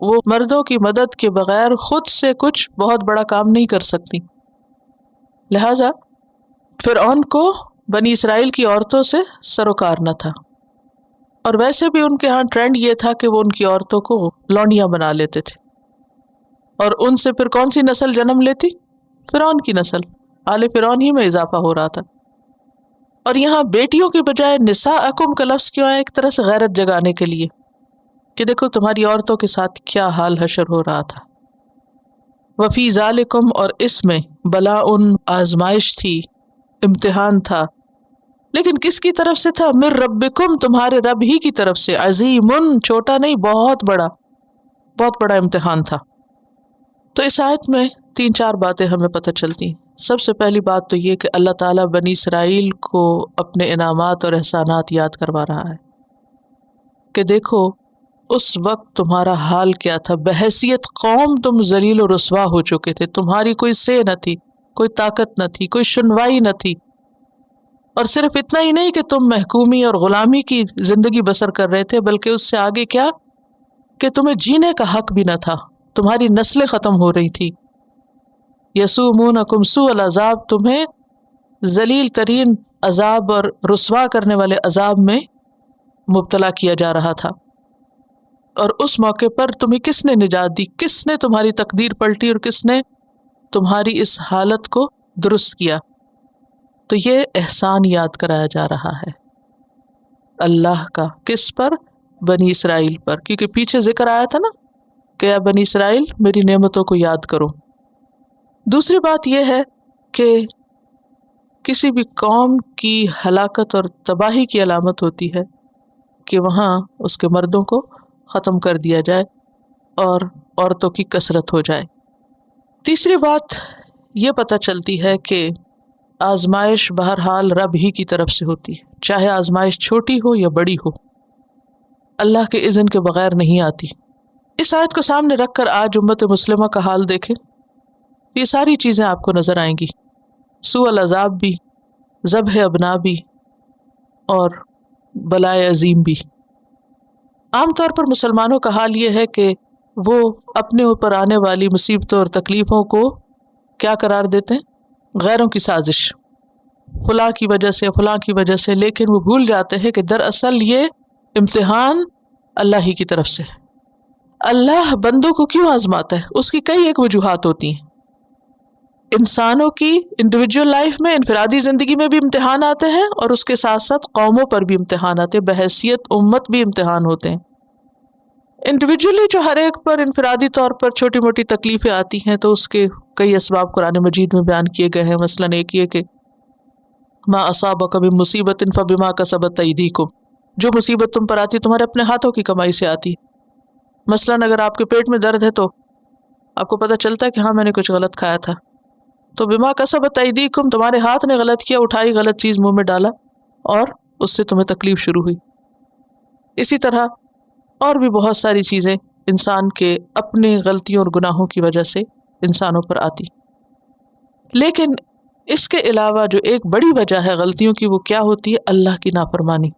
وہ مردوں کی مدد کے بغیر خود سے کچھ بہت بڑا کام نہیں کر سکتی، لہذا فرعون کو بنی اسرائیل کی عورتوں سے سروکار نہ تھا، اور ویسے بھی ان کے ہاں ٹرینڈ یہ تھا کہ وہ ان کی عورتوں کو لونڈیاں بنا لیتے تھے، اور ان سے پھر کون سی نسل جنم لیتی؟ فرعون کی نسل، آل فرعون ہی میں اضافہ ہو رہا تھا۔ اور یہاں بیٹیوں کے بجائے نساءکم کا لفظ کیوں ہے؟ ایک طرح سے غیرت جگانے کے لیے کہ دیکھو تمہاری عورتوں کے ساتھ کیا حال حشر ہو رہا تھا۔ وفی ذالکم، اور اس میں بلاء، آزمائش تھی، امتحان تھا، لیکن کس کی طرف سے تھا؟ من ربکم، تمہارے رب ہی کی طرف سے، عظیم، چھوٹا نہیں، بہت بڑا امتحان تھا۔ تو اس آیت میں 3-4 باتیں ہمیں پتہ چلتی ہیں۔ سب سے پہلی بات تو یہ کہ اللہ تعالیٰ بنی اسرائیل کو اپنے انعامات اور احسانات یاد کروا رہا ہے کہ دیکھو اس وقت تمہارا حال کیا تھا، بحیثیت قوم تم ذلیل و رسوا ہو چکے تھے، تمہاری کوئی سے نہ تھی، کوئی طاقت نہ تھی، کوئی سنوائی نہ تھی، اور صرف اتنا ہی نہیں کہ تم محکومی اور غلامی کی زندگی بسر کر رہے تھے، بلکہ اس سے آگے کیا کہ تمہیں جینے کا حق بھی نہ تھا، تمہاری نسلیں ختم ہو رہی تھی۔ یسومونکم سوء العذاب، تمہیں ذلیل ترین عذاب اور رسوا کرنے والے عذاب میں مبتلا کیا جا رہا تھا، اور اس موقع پر تمہیں کس نے نجات دی؟ کس نے تمہاری تقدیر پلٹی اور کس نے تمہاری اس حالت کو درست کیا؟ تو یہ احسان یاد کرایا جا رہا ہے اللہ کا، کس پر؟ بنی اسرائیل پر، کیونکہ پیچھے ذکر آیا تھا نا کہ اے بنی اسرائیل میری نعمتوں کو یاد کرو۔ دوسری بات یہ ہے کہ کسی بھی قوم کی ہلاکت اور تباہی کی علامت ہوتی ہے کہ وہاں اس کے مردوں کو ختم کر دیا جائے اور عورتوں کی کثرت ہو جائے۔ تیسری بات یہ پتہ چلتی ہے کہ آزمائش بہرحال رب ہی کی طرف سے ہوتی ہے، چاہے آزمائش چھوٹی ہو یا بڑی ہو، اللہ کے اذن کے بغیر نہیں آتی۔ اس آیت کو سامنے رکھ کر آج امت مسلمہ کا حال دیکھیں، یہ ساری چیزیں آپ کو نظر آئیں گی، سوء العذاب بھی، ذبح ابنا بھی، اور بلائے عظیم بھی۔ عام طور پر مسلمانوں کا حال یہ ہے کہ وہ اپنے اوپر آنے والی مصیبتوں اور تکلیفوں کو کیا قرار دیتے ہیں؟ غیروں کی سازش، فلاں کی وجہ سے، فلاں کی وجہ سے، لیکن وہ بھول جاتے ہیں کہ دراصل یہ امتحان اللہ ہی کی طرف سے ہے۔ اللہ بندوں کو کیوں آزماتا ہے؟ اس کی کئی ایک وجوہات ہوتی ہیں۔ انسانوں کی انڈیویجول لائف میں، انفرادی زندگی میں بھی امتحان آتے ہیں، اور اس کے ساتھ ساتھ قوموں پر بھی امتحان آتے ہیں، بحیثیت امت بھی امتحان ہوتے ہیں۔ انڈیویجولی جو ہر ایک پر انفرادی طور پر چھوٹی موٹی تکلیفیں آتی ہیں تو اس کے کئی اسباب قرآن مجید میں بیان کیے گئے ہیں۔ مثلاً ایک یہ کہ ما اصابک من مصیبت فبما کسبت ایدیکم، جو مصیبت تم پر آتی ہے تمہارے اپنے ہاتھوں کی کمائی سے آتی ہے۔ مثلاً اگر آپ کے پیٹ میں درد ہے تو آپ کو پتہ چلتا ہے کہ ہاں میں نے کچھ غلط کھایا تھا، تو بما کسبت ایدیکم، تمہارے ہاتھ نے غلط کیا، اٹھائی غلط چیز منہ میں ڈالا اور اس سے تمہیں تکلیف شروع ہوئی۔ اسی طرح اور بھی بہت ساری چیزیں انسان کے اپنے غلطیوں اور گناہوں کی وجہ سے انسانوں پر آتی، لیکن اس کے علاوہ جو ایک بڑی وجہ ہے غلطیوں کی، وہ کیا ہوتی ہے؟ اللہ کی نافرمانی۔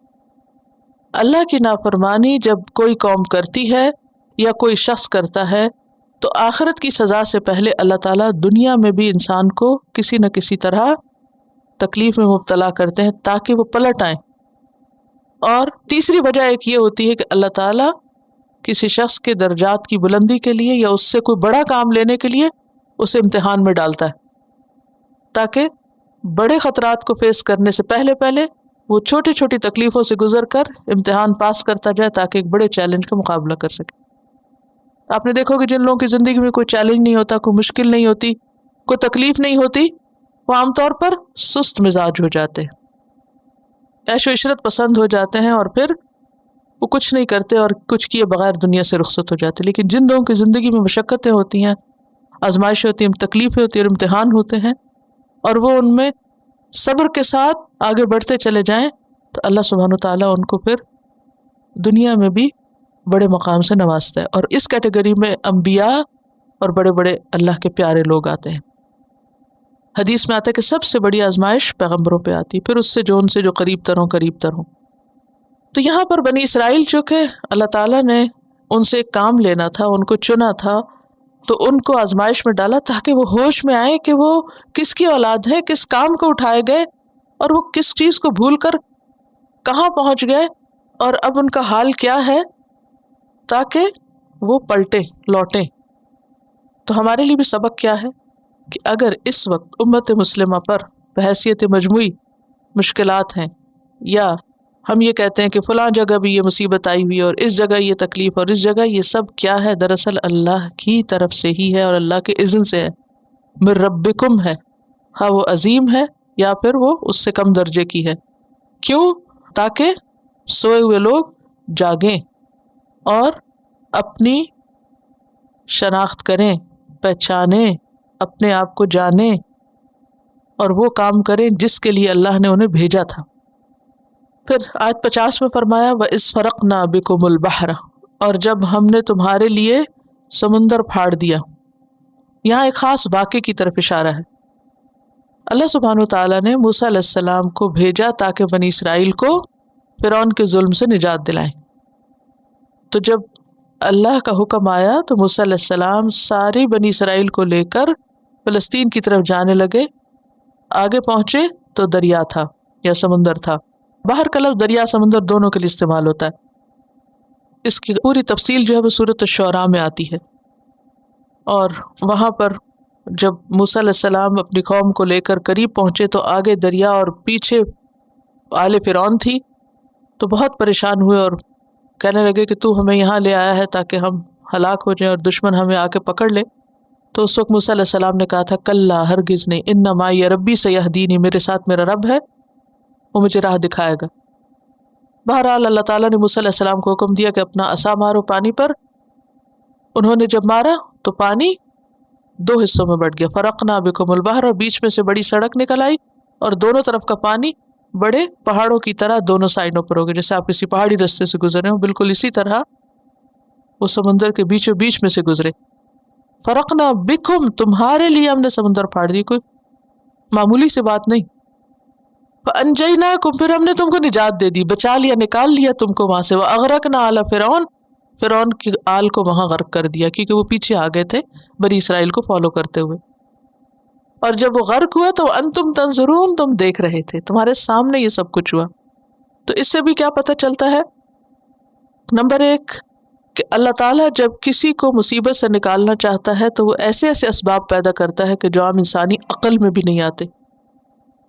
اللہ کی نافرمانی جب کوئی قوم کرتی ہے یا کوئی شخص کرتا ہے تو آخرت کی سزا سے پہلے اللہ تعالیٰ دنیا میں بھی انسان کو کسی نہ کسی طرح تکلیف میں مبتلا کرتے ہیں تاکہ وہ پلٹ آئیں۔ اور تیسری وجہ ایک یہ ہوتی ہے کہ اللہ تعالیٰ کسی شخص کے درجات کی بلندی کے لیے یا اس سے کوئی بڑا کام لینے کے لیے اسے امتحان میں ڈالتا ہے، تاکہ بڑے خطرات کو فیس کرنے سے پہلے وہ چھوٹی چھوٹی تکلیفوں سے گزر کر امتحان پاس کرتا جائے تاکہ ایک بڑے چیلنج کا مقابلہ کر سکے۔ آپ نے دیکھو کہ جن لوگوں کی زندگی میں کوئی چیلنج نہیں ہوتا، کوئی مشکل نہیں ہوتی، کوئی تکلیف نہیں ہوتی، وہ عام طور پر سست مزاج ہو جاتے ہیں، عیش و عشرت پسند ہو جاتے ہیں، اور پھر وہ کچھ نہیں کرتے اور کچھ کیے بغیر دنیا سے رخصت ہو جاتے۔ لیکن جن لوگوں کی زندگی میں مشقتیں ہوتی ہیں، آزمائشیں ہوتی ہیں، تکلیفیں ہوتی ہیں اور امتحان ہوتے ہیں، اور وہ ان میں صبر کے ساتھ آگے بڑھتے چلے جائیں تو اللہ سبحانہ وتعالیٰ ان کو پھر دنیا میں بھی بڑے مقام سے نوازتا ہے۔ اور اس کیٹیگری میں انبیاء اور بڑے بڑے اللہ کے پیارے لوگ آتے ہیں۔ حدیث میں آتا ہے کہ سب سے بڑی آزمائش پیغمبروں پہ آتی ہے، پھر اس سے جو قریب تر ہوں۔ تو یہاں پر بنی اسرائیل جو کہ اللہ تعالیٰ نے ان سے ایک کام لینا تھا، ان کو چنا تھا، تو ان کو آزمائش میں ڈالا تاکہ وہ ہوش میں آئے کہ وہ کس کی اولاد ہے، کس کام کو اٹھائے گئے اور وہ کس چیز کو بھول کر کہاں پہنچ گئے اور اب ان کا حال کیا ہے، تاکہ وہ پلٹے لوٹیں۔ تو ہمارے لیے بھی سبق کیا ہے کہ اگر اس وقت امت مسلمہ پر بحیثیت مجموعی مشکلات ہیں، یا ہم یہ کہتے ہیں کہ فلاں جگہ بھی یہ مصیبت آئی ہوئی ہے اور اس جگہ یہ تکلیف اور اس جگہ، یہ سب کیا ہے؟ دراصل اللہ کی طرف سے ہی ہے اور اللہ کے اذن سے ہے، من ربکم ہے، خواہ وہ عظیم ہے یا پھر وہ اس سے کم درجے کی ہے۔ کیوں؟ تاکہ سوئے ہوئے لوگ جاگیں اور اپنی شناخت کریں، پہچانیں، اپنے آپ کو جانیں اور وہ کام کریں جس کے لیے اللہ نے انہیں بھیجا تھا۔ پھر آیت 50 میں فرمایا وَإِذْ فَرَقْنَا بِكُمُ الْبَحْرَ، اور جب ہم نے تمہارے لیے سمندر پھاڑ دیا۔ یہاں ایک خاص واقعے کی طرف اشارہ ہے۔ اللہ سبحانہ وتعالیٰ نے موسیٰ علیہ السلام کو بھیجا تاکہ بنی اسرائیل کو فرعون کے ظلم سے نجات دلائیں۔ تو جب اللہ کا حکم آیا تو موسیٰ علیہ السلام ساری بنی اسرائیل کو لے کر فلسطین کی طرف جانے لگے۔ آگے پہنچے تو دریا تھا یا سمندر تھا۔ بحر کا لفظ دریا سمندر دونوں کے لیے استعمال ہوتا ہے۔ اس کی پوری تفصیل جو ہے وہ سورۃ الشعراء میں آتی ہے، اور وہاں پر جب موسیٰ علیہ السلام اپنی قوم کو لے کر قریب پہنچے تو آگے دریا اور پیچھے آل فرعون تھی، تو بہت پریشان ہوئے اور کہنے لگے کہ تو ہمیں یہاں لے آیا ہے تاکہ ہم ہلاک ہو جائیں اور دشمن ہمیں آ کے پکڑ لے۔ تو اس وقت موسیٰ علیہ السلام نے کہا تھا کلا، ہرگز نہیں، ان معی ربی سیہدینی، میرے ساتھ میرا رب ہے، وہ مجھے راہ دکھائے گا۔ بہرحال اللہ تعالیٰ نے موسیٰ علیہ السلام کو حکم دیا کہ اپنا عصا مارو پانی پر۔ انہوں نے جب مارا تو پانی دو حصوں میں بٹ گیا، فرقنا بکم البحر، اور بیچ میں سے بڑی سڑک نکل آئی اور دونوں طرف کا پانی بڑے پہاڑوں کی طرح دونوں سائڈوں پر ہو گئے۔ جیسے آپ کسی پہاڑی رستے سے گزرے ہوں، بالکل اسی طرح وہ سمندر کے بیچوں بیچ میں سے گزرے۔ فرقنا بکم، تمہارے لیے ہم نے سمندر پھاڑ دی، کوئی معمولی سی بات نہیں۔ فانجیناکم، پھر ہم نے تم کو نجات دے دی، بچا لیا، نکال لیا تم کو وہاں سے۔ واغرقنا آل فرعون، فرعون کی آل کو وہاں غرق کر دیا کیونکہ وہ پیچھے آ گئے تھے بنی اسرائیل کو فالو کرتے ہوئے۔ اور جب وہ غرق ہوا تو انتم تنظرون، تم دیکھ رہے تھے، تمہارے سامنے یہ سب کچھ ہوا۔ تو اس سے بھی کیا پتہ چلتا ہے؟ نمبر ایک کہ اللہ تعالیٰ جب کسی کو مصیبت سے نکالنا چاہتا ہے تو وہ ایسے ایسے اسباب پیدا کرتا ہے کہ جو عام انسانی عقل میں بھی نہیں آتے۔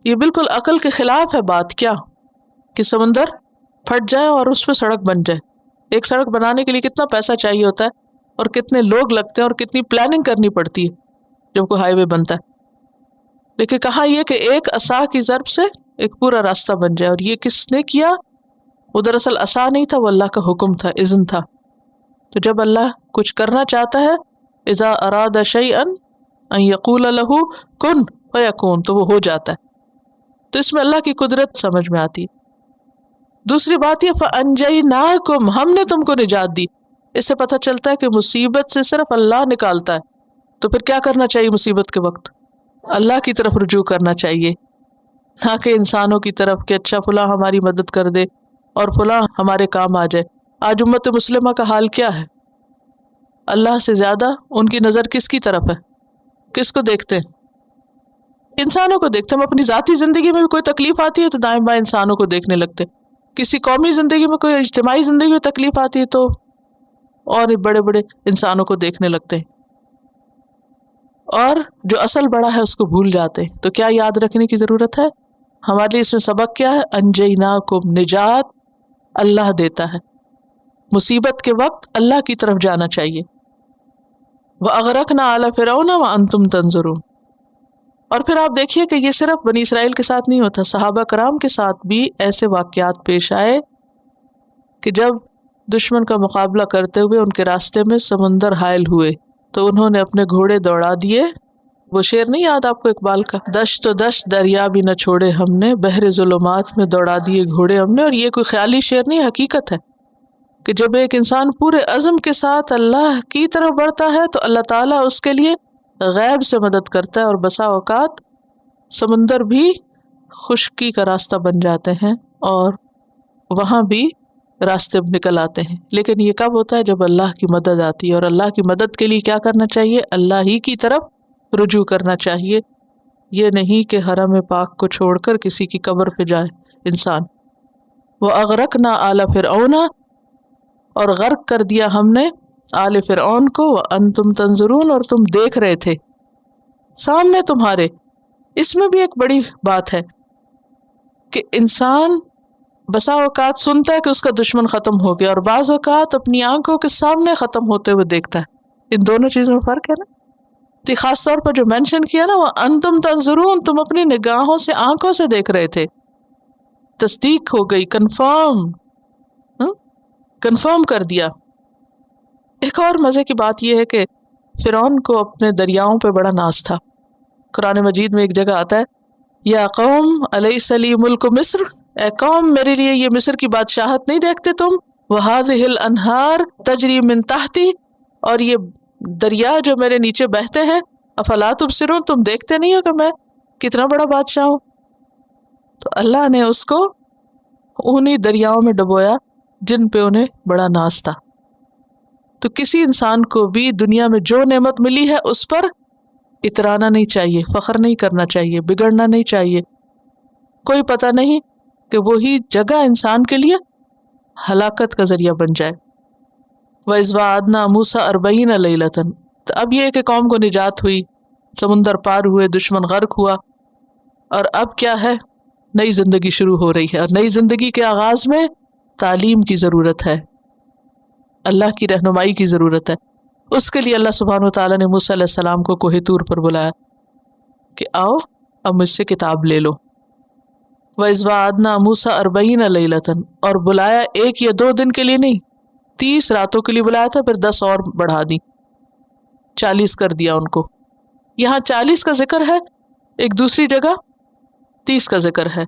یہ بالکل عقل کے خلاف ہے بات، کیا کہ سمندر پھٹ جائے اور اس پہ سڑک بن جائے۔ ایک سڑک بنانے کے لیے کتنا پیسہ چاہیے ہوتا ہے اور کتنے لوگ لگتے ہیں اور کتنی پلاننگ کرنی پڑتی ہے جب کوئی ہائی وے بنتا ہے۔ لیکن کہا یہ کہ ایک عصا کی ضرب سے ایک پورا راستہ بن جائے، اور یہ کس نے کیا؟ وہ دراصل عصا نہیں تھا، وہ اللہ کا حکم تھا، اذن تھا۔ تو جب اللہ کچھ کرنا چاہتا ہے، اذا اراد شیئا ان یقول له کن فیکون، تو وہ ہو جاتا ہے۔ تو اس میں اللہ کی قدرت سمجھ میں آتی ہے۔ دوسری بات یہ فانجیناکم، ہم نے تم کو نجات دی۔ اس سے پتہ چلتا ہے کہ مصیبت سے صرف اللہ نکالتا ہے۔ تو پھر کیا کرنا چاہیے مصیبت کے وقت؟ اللہ کی طرف رجوع کرنا چاہیے، نہ کہ انسانوں کی طرف کہ اچھا فلاں ہماری مدد کر دے اور فلاں ہمارے کام آ جائے۔ آج امت مسلمہ کا حال کیا ہے؟ اللہ سے زیادہ ان کی نظر کس کی طرف ہے؟ کس کو دیکھتے ہیں؟ انسانوں کو دیکھتے ہیں۔ ہم اپنی ذاتی زندگی میں بھی کوئی تکلیف آتی ہے تو دائیں بائیں انسانوں کو دیکھنے لگتے ہیں، کسی قومی زندگی میں، کوئی اجتماعی زندگی میں تکلیف آتی ہے تو اور بڑے بڑے انسانوں کو دیکھنے لگتے ہیں، اور جو اصل بڑا ہے اس کو بھول جاتے ہیں۔ تو کیا یاد رکھنے کی ضرورت ہے؟ ہمارے لیے اس میں سبق کیا ہے؟ انجیناکم، نجات اللہ دیتا ہے، مصیبت کے وقت اللہ کی طرف جانا چاہیے۔ وَأَغْرَقْنَا آلَ فِرْعَوْنَ وَأَنْتُمْ تَنْظُرُونَ۔ اور پھر آپ دیکھیے کہ یہ صرف بنی اسرائیل کے ساتھ نہیں ہوتا، صحابہ کرام کے ساتھ بھی ایسے واقعات پیش آئے کہ جب دشمن کا مقابلہ کرتے ہوئے ان کے راستے میں سمندر حائل ہوئے تو انہوں نے اپنے گھوڑے دوڑا دیے۔ وہ شعر نہیں یاد آپ کو اقبال کا؟ دشت و دشت دریا بھی نہ چھوڑے ہم نے، بحر ظلمات میں دوڑا دیے گھوڑے ہم نے۔ اور یہ کوئی خیالی شعر نہیں، حقیقت ہے کہ جب ایک انسان پورے عزم کے ساتھ اللہ کی طرف بڑھتا ہے تو اللہ تعالیٰ اس کے لیے غیب سے مدد کرتا ہے، اور بسا اوقات سمندر بھی خشکی کا راستہ بن جاتے ہیں اور وہاں بھی راستے نکل آتے ہیں، لیکن یہ کب ہوتا ہے؟ جب اللہ کی مدد آتی ہے، اور اللہ کی مدد کے لیے کیا کرنا چاہیے؟ اللہ ہی کی طرف رجوع کرنا چاہیے، یہ نہیں کہ حرم پاک کو چھوڑ کر کسی کی قبر پہ جائے انسان۔ وَأَغْرَقْنَا آلَ فِرْعَوْنَ، اور غرق کر دیا ہم نے آل فرعون کو، وَأَنْتُمْ تَنْظُرُونَ، اور تم دیکھ رہے تھے سامنے تمہارے۔ اس میں بھی ایک بڑی بات ہے کہ انسان بسا اوقات سنتا ہے کہ اس کا دشمن ختم ہو گیا، اور بعض اوقات اپنی آنکھوں کے سامنے ختم ہوتے ہوئے دیکھتا ہے۔ ان دونوں چیزوں میں فرق ہے نا؟ تو خاص طور پر جو مینشن کیا نا، وہ انتم تنظرون، تم اپنی نگاہوں سے، آنکھوں سے دیکھ رہے تھے۔ تصدیق ہو گئی، کنفرم کر دیا۔ ایک اور مزے کی بات یہ ہے کہ فرعون کو اپنے دریاؤں پہ بڑا ناز تھا۔ قرآن مجید میں ایک جگہ آتا ہے، یا قوم الیس لی ملک مصر، اے قوم میرے لیے یہ مصر کی بادشاہت نہیں دیکھتے تم؟ وہذہ الانہار تجری من تحتی، اور یہ دریا جو میرے نیچے بہتے ہیں، افلا تبصرون، تم دیکھتے نہیں ہو کہ میں کتنا بڑا بادشاہ ہوں؟ تو اللہ نے اس کو انہی دریاؤں میں ڈبویا جن پہ انہیں بڑا ناز تھا۔ تو کسی انسان کو بھی دنیا میں جو نعمت ملی ہے اس پر اترانا نہیں چاہیے، فخر نہیں کرنا چاہیے، بگڑنا نہیں چاہیے۔ کوئی پتہ نہیں کہ وہی جگہ انسان کے لیے ہلاکت کا ذریعہ بن جائے۔ وَإِذْ وَعَدْنَا مُوسَىٰ 40 لَيْلَةً، تو اب یہ کہ قوم کو نجات ہوئی، سمندر پار ہوئے، دشمن غرق ہوا، اور اب کیا ہے؟ نئی زندگی شروع ہو رہی ہے، اور نئی زندگی کے آغاز میں تعلیم کی ضرورت ہے، اللہ کی رہنمائی کی ضرورت ہے۔ اس کے لیے اللہ سبحانہ وتعالیٰ نے موسیٰ علیہ السلام کو کوہ طور پر بلایا کہ آؤ اب مجھ سے کتاب لے لو۔ وَإِذْ وَعَدْنَا مُوسَىٰ 40 لَيْلَةً، اور بلایا ایک یا 2 دن کے لیے نہیں، 30 راتوں کے لیے بلایا تھا، پھر 10 اور بڑھا دی، 40 کر دیا ان کو۔ یہاں 40 کا ذکر ہے، ایک دوسری جگہ 30 کا ذکر ہے،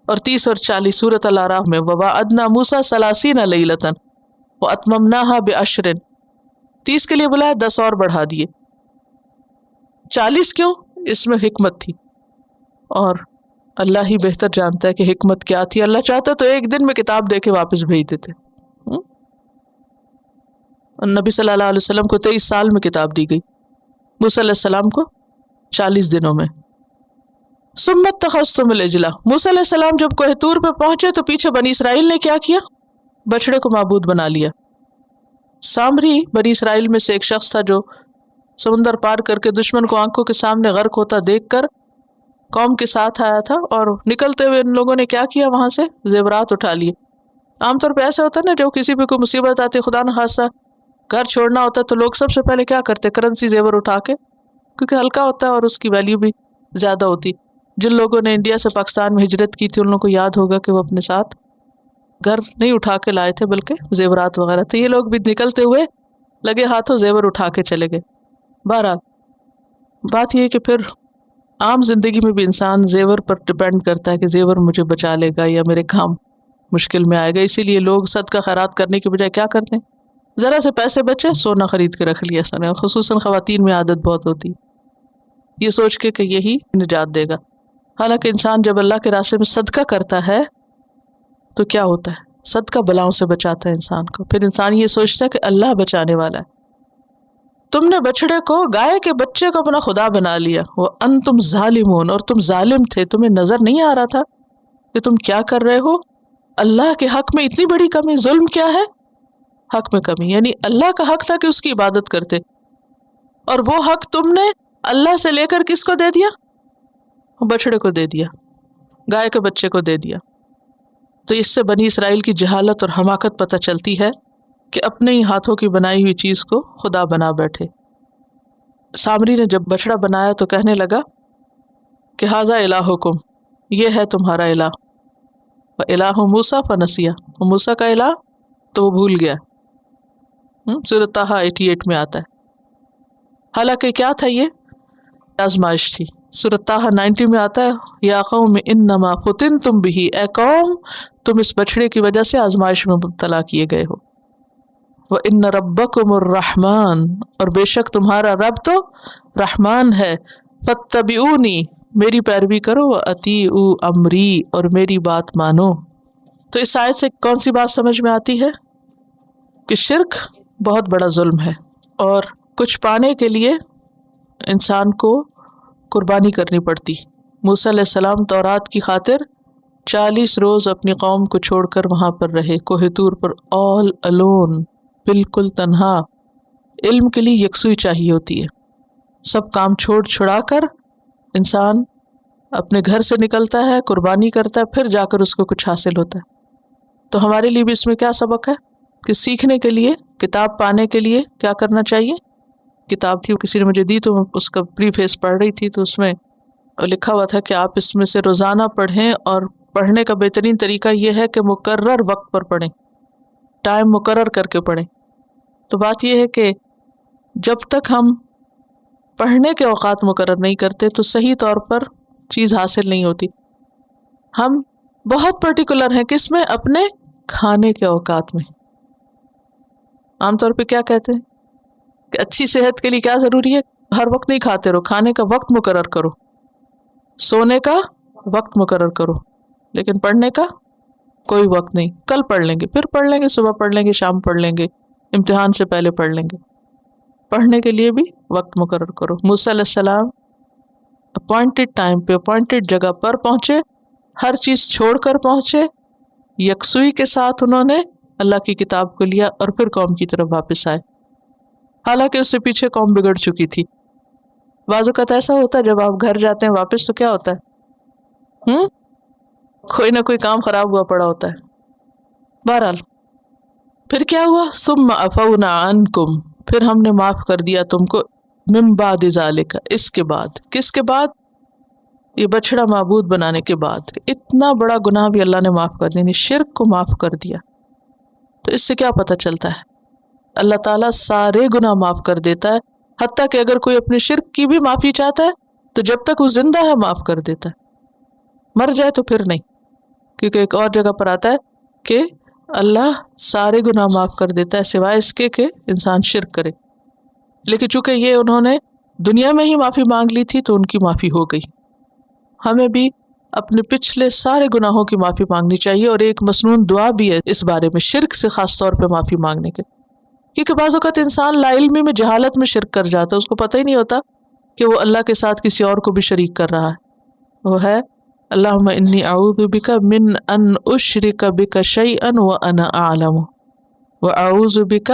اور 30 اور 40 سورۃ الاعراف میں وَوَعَدْنَا مُوسَىٰ 30 لَيْلَةً وَأَتْمَمْنَاهَا بِعَشْرٍ، 30 کے لیے بلایا، 10 اور بڑھا دیے۔ 40 کیوں؟ اس میں حکمت تھی، اور اللہ ہی بہتر جانتا ہے کہ حکمت کیا تھی۔ اللہ چاہتا تو ایک دن میں کتاب دے کے واپس بھیج دیتے۔ اور نبی صلی اللہ علیہ وسلم کو 23 سال میں کتاب دی گئی، موسیٰ علیہ السلام کو 40 دنوں میں۔ ثم اتخذتم العجل، موسیٰ علیہ السلام جب کوہ طور پہ پہنچے تو پیچھے بنی اسرائیل نے کیا کیا؟ بچڑے کو معبود بنا لیا۔ سامری بنی اسرائیل میں سے ایک شخص تھا جو سمندر پار کر کے دشمن کو آنکھوں کے سامنے غرق ہوتا دیکھ کر قوم کے ساتھ آیا تھا، اور نکلتے ہوئے ان لوگوں نے کیا کیا؟ وہاں سے زیورات اٹھا لیے۔ عام طور پہ ایسا ہوتا ہے نا، جو کسی پہ کوئی مصیبت آتی، خدا نخواستہ گھر چھوڑنا ہوتا ہے، تو لوگ سب سے پہلے کیا کرتے؟ کرنسی زیور اٹھا کے، کیونکہ ہلکا ہوتا ہے اور اس کی ویلیو بھی زیادہ ہوتی۔ جن لوگوں نے انڈیا سے پاکستان میں ہجرت کی تھی ان لوگوں کو یاد ہوگا کہ وہ اپنے ساتھ گھر نہیں اٹھا کے لائے تھے بلکہ زیورات وغیرہ، تو یہ لوگ بھی نکلتے ہوئے لگے ہاتھوں زیور اٹھا کے چلے گئے۔ بہرحال بات یہ ہے کہ پھر عام زندگی میں بھی انسان زیور پر ڈپینڈ کرتا ہے کہ زیور مجھے بچا لے گا یا میرے کام مشکل میں آئے گا، اسی لیے لوگ صدقہ خیرات کرنے کے بجائے کیا کرتے ہیں؟ ذرا سے پیسے بچے، سونا خرید کے رکھ لیا سر، خصوصاً خواتین میں عادت بہت ہوتی، یہ سوچ کے کہ یہی نجات دے گا۔ حالانکہ انسان جب اللہ کے راستے میں صدقہ کرتا ہے تو کیا ہوتا ہے؟ صدقہ بلاؤں سے بچاتا ہے انسان کو، پھر انسان یہ سوچتا ہے کہ اللہ بچانے والا ہے۔ تم نے بچڑے کو، گائے کے بچے کو اپنا خدا بنا لیا، وَأَنْتُمْ ظَالِمُونَ، اور تم ظالم تھے، تمہیں نظر نہیں آ رہا تھا کہ تم کیا کر رہے ہو؟ اللہ کے حق میں اتنی بڑی کمی۔ ظلم کیا ہے؟ حق میں کمی، یعنی اللہ کا حق تھا کہ اس کی عبادت کرتے، اور وہ حق تم نے اللہ سے لے کر کس کو دے دیا؟ بچڑے کو دے دیا، گائے کے بچے کو دے دیا۔ تو اس سے بنی اسرائیل کی جہالت اور حماقت پتہ چلتی ہے کہ اپنے ہی ہاتھوں کی بنائی ہوئی چیز کو خدا بنا بیٹھے۔ سامری نے جب بچڑا بنایا تو کہنے لگا کہ ھذا الہکم، یہ ہے تمہارا الہ، وَإِلَٰهُ مُوسَىٰ فَنَسِیَ، موسیٰ کا الہ تو وہ بھول گیا۔ سورۃ طٰہٰ 88 میں آتا ہے۔ حالانکہ کیا تھا؟ یہ آزمائش تھی۔ سورۃ طٰہٰ 90 میں آتا ہے، یا قوم انما فتنتم بہ، اے قوم تم اس بچڑے کی وجہ سے آزمائش میں مبتلا کیے گئے ہو۔ وَإِنَّ رَبَّكُمُ الرَّحْمَٰنُ، اور بے شک تمہارا رب تو رحمان ہے۔ فَاتَّبِعُونِی، میری پیروی کرو، وَأَطِیعُوا أَمْرِی، اور میری بات مانو۔ تو اس آیت سے کون سی بات سمجھ میں آتی ہے کہ شرک بہت بڑا ظلم ہے، اور کچھ پانے کے لیے انسان کو قربانی کرنی پڑتی۔ موسیٰ علیہ السلام تورات کی خاطر 40 روز اپنی قوم کو چھوڑ کر وہاں پر رہے، کوہ طور پر، آل الون، بالکل تنہا۔ علم کے لیے یکسوئی چاہیے ہوتی ہے، سب کام چھوڑ چھڑا کر انسان اپنے گھر سے نکلتا ہے، قربانی کرتا ہے، پھر جا کر اس کو کچھ حاصل ہوتا ہے۔ تو ہمارے لیے بھی اس میں کیا سبق ہے کہ سیکھنے کے لیے، کتاب پانے کے لیے کیا کرنا چاہیے۔ کتاب تھی، کسی نے مجھے دی تو اس کا پری فیس پڑھ رہی تھی، تو اس میں لکھا ہوا تھا کہ آپ اس میں سے روزانہ پڑھیں، اور پڑھنے کا بہترین طریقہ یہ ہے کہ مقرر وقت پر پڑھیں، ٹائم مقرر کر کے پڑھیں۔ تو بات یہ ہے کہ جب تک ہم پڑھنے کے اوقات مقرر نہیں کرتے تو صحیح طور پر چیز حاصل نہیں ہوتی۔ ہم بہت پرٹیکولر ہیں کس میں؟ اپنے کھانے کے اوقات میں۔ عام طور پہ کیا کہتے ہیں کہ اچھی صحت کے لیے کیا ضروری ہے؟ ہر وقت نہیں کھاتے رہو، کھانے کا وقت مقرر کرو، سونے کا وقت مقرر کرو، لیکن پڑھنے کا کوئی وقت نہیں۔ کل پڑھ لیں گے، پھر پڑھ لیں گے، صبح پڑھ لیں گے، شام پڑھ لیں گے، امتحان سے پہلے پڑھ لیں گے۔ پڑھنے کے لیے بھی وقت مقرر کرو۔ موسیٰ علیہ السلام اپوائنٹڈ ٹائم پہ، اپوائنٹڈ جگہ پر پہنچے، ہر چیز چھوڑ کر پہنچے، یکسوئی کے ساتھ انہوں نے اللہ کی کتاب کو لیا اور پھر قوم کی طرف واپس آئے، حالانکہ اس سے پیچھے قوم بگڑ چکی تھی۔ بعض اوقات ایسا ہوتا ہے جب آپ گھر جاتے ہیں واپس تو کیا ہوتا ہے، کوئی نہ کوئی کام خراب ہوا پڑا ہوتا ہے۔ بہرحال پھر کیا ہوا؟ ثم عفونا عنکم، پھر ہم نے معاف کر دیا تم کو، من بعد ذالک، اس کے بعد۔ کس کے بعد؟ یہ بچڑا معبود بنانے کے بعد۔ اتنا بڑا گناہ بھی اللہ نے معاف کر دیا، یعنی شرک کو معاف کر دیا۔ تو اس سے کیا پتہ چلتا ہے؟ اللہ تعالیٰ سارے گناہ معاف کر دیتا ہے، حتیٰ کہ اگر کوئی اپنے شرک کی بھی معافی چاہتا ہے تو جب تک وہ زندہ ہے معاف کر دیتا ہے، مر جائے تو پھر نہیں، کیونکہ ایک اور جگہ پر آتا ہے کہ اللہ سارے گناہ معاف کر دیتا ہے سوائے اس کے کہ انسان شرک کرے۔ لیکن چونکہ یہ انہوں نے دنیا میں ہی معافی مانگ لی تھی تو ان کی معافی ہو گئی۔ ہمیں بھی اپنے پچھلے سارے گناہوں کی معافی مانگنی چاہیے، اور ایک مسنون دعا بھی ہے اس بارے میں، شرک سے خاص طور پہ معافی مانگنے کے، کیونکہ بعض اوقات انسان لا علمی میں جہالت میں شرک کر جاتا ہے، اس کو پتہ ہی نہیں ہوتا کہ وہ اللہ کے ساتھ کسی اور کو بھی شریک کر رہا ہے۔ وہ ہے اللہم انی اعوذ بک من ان اشرک بک شیئا وانا اعلم، واعوذ بک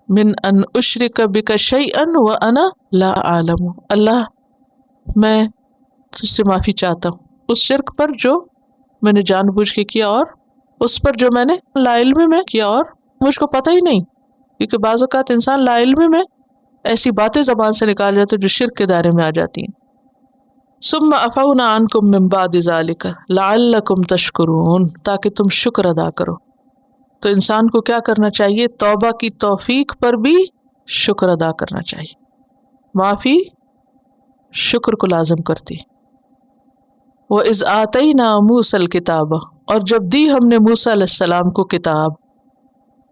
من ان اشرک بک شیئا وانا لا اعلم۔ اللہ میں تجھ سے معافی چاہتا ہوں اس شرک پر جو میں نے جان بوجھ کے کیا، اور اس پر جو میں نے لا علمی میں کیا اور مجھ کو پتہ ہی نہیں، کیونکہ بعض اوقات انسان لا علمی میں ایسی باتیں زبان سے نکال جاتے جو شرک کے دائرے میں آ جاتی ہیں۔ ثم عفونا عنکم من بعد ذلک لعلکم تشکرون، تاکہ تم شکر ادا کرو۔ تو انسان کو کیا کرنا چاہیے؟ توبہ کی توفیق پر بھی شکر ادا کرنا چاہیے۔ معافی شکر کو لازم کرتی۔ وَإِذْ آتَيْنَا مُوسَى الْكِتَابَ، اور جب دی ہم نے موسیٰ علیہ السلام کو کتاب،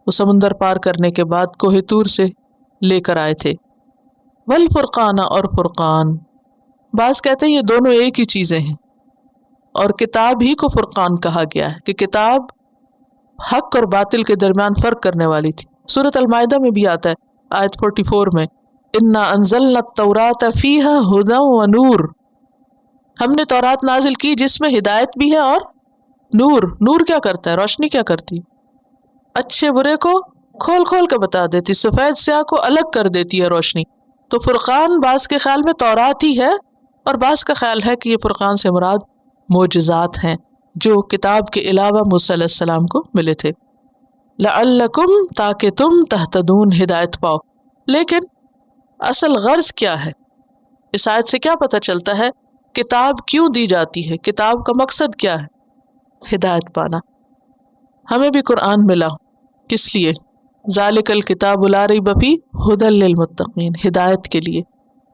وہ سمندر پار کرنے کے بعد کوہ طور سے لے کر آئے تھے، والفرقان، اور فرقان۔ بعض کہتے ہیں یہ دونوں ایک ہی چیزیں ہیں، اور کتاب ہی کو فرقان کہا گیا ہے کہ کتاب حق اور باطل کے درمیان فرق کرنے والی تھی۔ سورۃ المائدہ میں بھی آتا ہے آیت 44 میں، انا انزلنا التوراۃ فیہا ھدی ونور، ہم نے تورات نازل کی جس میں ہدایت بھی ہے اور نور۔ نور کیا کرتا ہے؟ روشنی کیا کرتی؟ اچھے برے کو کھول کھول کے بتا دیتی، سفید سیاہ کو الگ کر دیتی ہے روشنی۔ تو فرقان بعض کے خیال میں تورات ہی ہے، اور بعض کا خیال ہے کہ یہ فرقان سے مراد معجزات ہیں جو کتاب کے علاوہ موسیٰ علیہ السلام کو ملے تھے۔ لعلکم، تاکہ تم تہتدون، ہدایت پاؤ۔ لیکن اصل غرض کیا ہے؟ اس آیت سے کیا پتہ چلتا ہے کتاب کیوں دی جاتی ہے؟ کتاب کا مقصد کیا ہے؟ ہدایت پانا۔ ہمیں بھی قرآن ملا، کس لیے؟ ذالک الکتاب لا ریب فیہ ھدی للمتقین، ہدایت کے لیے۔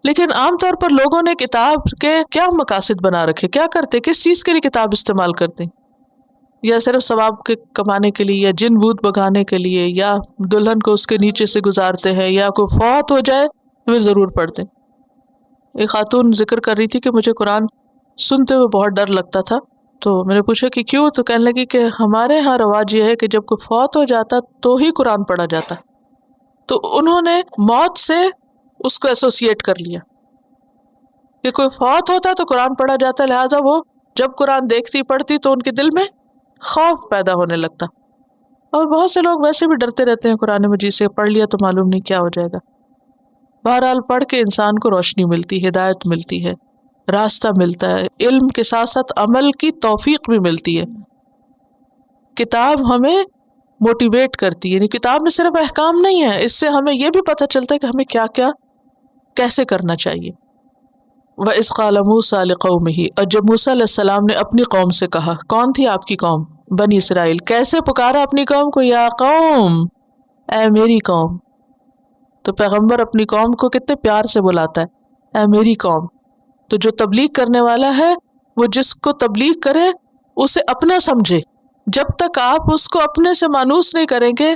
لیکن عام طور پر لوگوں نے کتاب کے کیا مقاصد بنا رکھے؟ کیا کرتے؟ کس چیز کے لیے کتاب استعمال کرتے؟ یا صرف ثواب کے کمانے کے لیے، یا جن بھوت بھگانے کے لیے، یا دلہن کو اس کے نیچے سے گزارتے ہیں، یا کوئی فوت ہو جائے تو ضرور پڑھتے۔ ایک خاتون ذکر کر رہی تھی کہ مجھے قرآن سنتے ہوئے بہت ڈر لگتا تھا، تو میں نے پوچھا کہ کیوں؟ تو کہنے لگی کہ ہمارے ہاں رواج یہ ہے کہ جب کوئی فوت ہو جاتا تو ہی قرآن پڑھا جاتا، تو انہوں نے موت سے اس کو ایسوسیٹ کر لیا کہ کوئی فوت ہوتا تو قرآن پڑھا جاتا، لہٰذا وہ جب قرآن دیکھتی پڑھتی تو ان کے دل میں خوف پیدا ہونے لگتا. اور بہت سے لوگ ویسے بھی ڈرتے رہتے ہیں قرآن مجید سے، پڑھ لیا تو معلوم نہیں کیا ہو جائے گا. بہرحال پڑھ کے انسان کو روشنی ملتی ہے، ہدایت ملتی ہے، راستہ ملتا ہے، علم کے ساتھ ساتھ عمل کی توفیق بھی ملتی ہے. کتاب ہمیں موٹیویٹ کرتی ہے، یعنی کتاب میں صرف احکام نہیں ہے، اس سے ہمیں یہ بھی پتہ چلتا ہے کہ ہمیں کیا کیا کیسے کرنا چاہیے. وَإِذْ قَالَ مُوسَىٰ لِقَوْمِهِ، اور جب موسیٰ علیہ السلام نے اپنی قوم سے کہا، کون تھی آپ کی قوم؟ بنی اسرائیل. کیسے پکارا اپنی قوم کو؟ یا قوم، اے میری قوم. تو پیغمبر اپنی قوم کو کتنے پیار سے بلاتا ہے، اے میری قوم. تو جو تبلیغ کرنے والا ہے وہ جس کو تبلیغ کرے اسے اپنا سمجھے. جب تک آپ اس کو اپنے سے مانوس نہیں کریں گے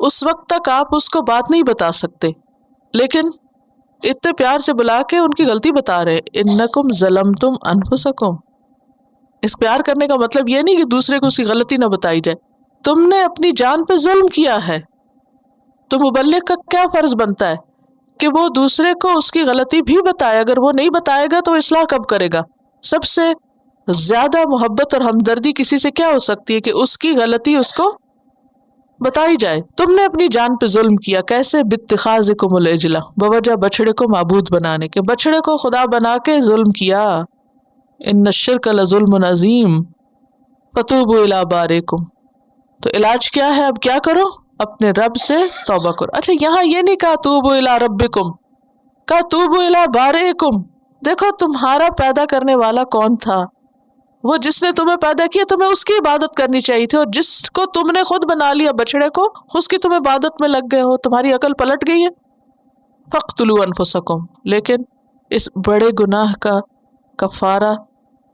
اس وقت تک آپ اس کو بات نہیں بتا سکتے. لیکن اتنے پیار سے بلا کے ان کی غلطی بتا رہے، انکم ظلمتم انفسکم. اس پیار کرنے کا مطلب یہ نہیں کہ دوسرے کو اس کی غلطی نہ بتائی جائے. تم نے اپنی جان پہ ظلم کیا ہے. تو مبلغ کا کیا فرض بنتا ہے کہ وہ دوسرے کو اس کی غلطی بھی بتائے. اگر وہ نہیں بتائے گا تو اصلاح کب کرے گا؟ سب سے زیادہ محبت اور ہمدردی کسی سے کیا ہو سکتی ہے کہ اس کی غلطی اس کو بتائی جائے. تم نے اپنی جان پہ ظلم کیا. کیسے؟ باتخاذکم العجلہ، بوجہ بچڑے کو معبود بنانے کے، بچڑے کو خدا بنا کے ظلم کیا. ان الشرک لظلم عظیم فتوبوا الی بارئکم. تو علاج کیا ہے؟ اب کیا کرو؟ اپنے رب سے توبہ کرو. اچھا یہاں یہ نہیں کہا توبوا الی ربکم، کہا توبوا الی بارئکم. دیکھو تمہارا پیدا کرنے والا کون تھا؟ وہ جس نے تمہیں پیدا کیا تمہیں اس کی عبادت کرنی چاہیے تھی، اور جس کو تم نے خود بنا لیا بچڑے کو اس کی تم عبادت میں لگ گئے ہو، تمہاری عقل پلٹ گئی ہے. فاقتلوا انفسکم. لیکن اس بڑے گناہ کا کفارہ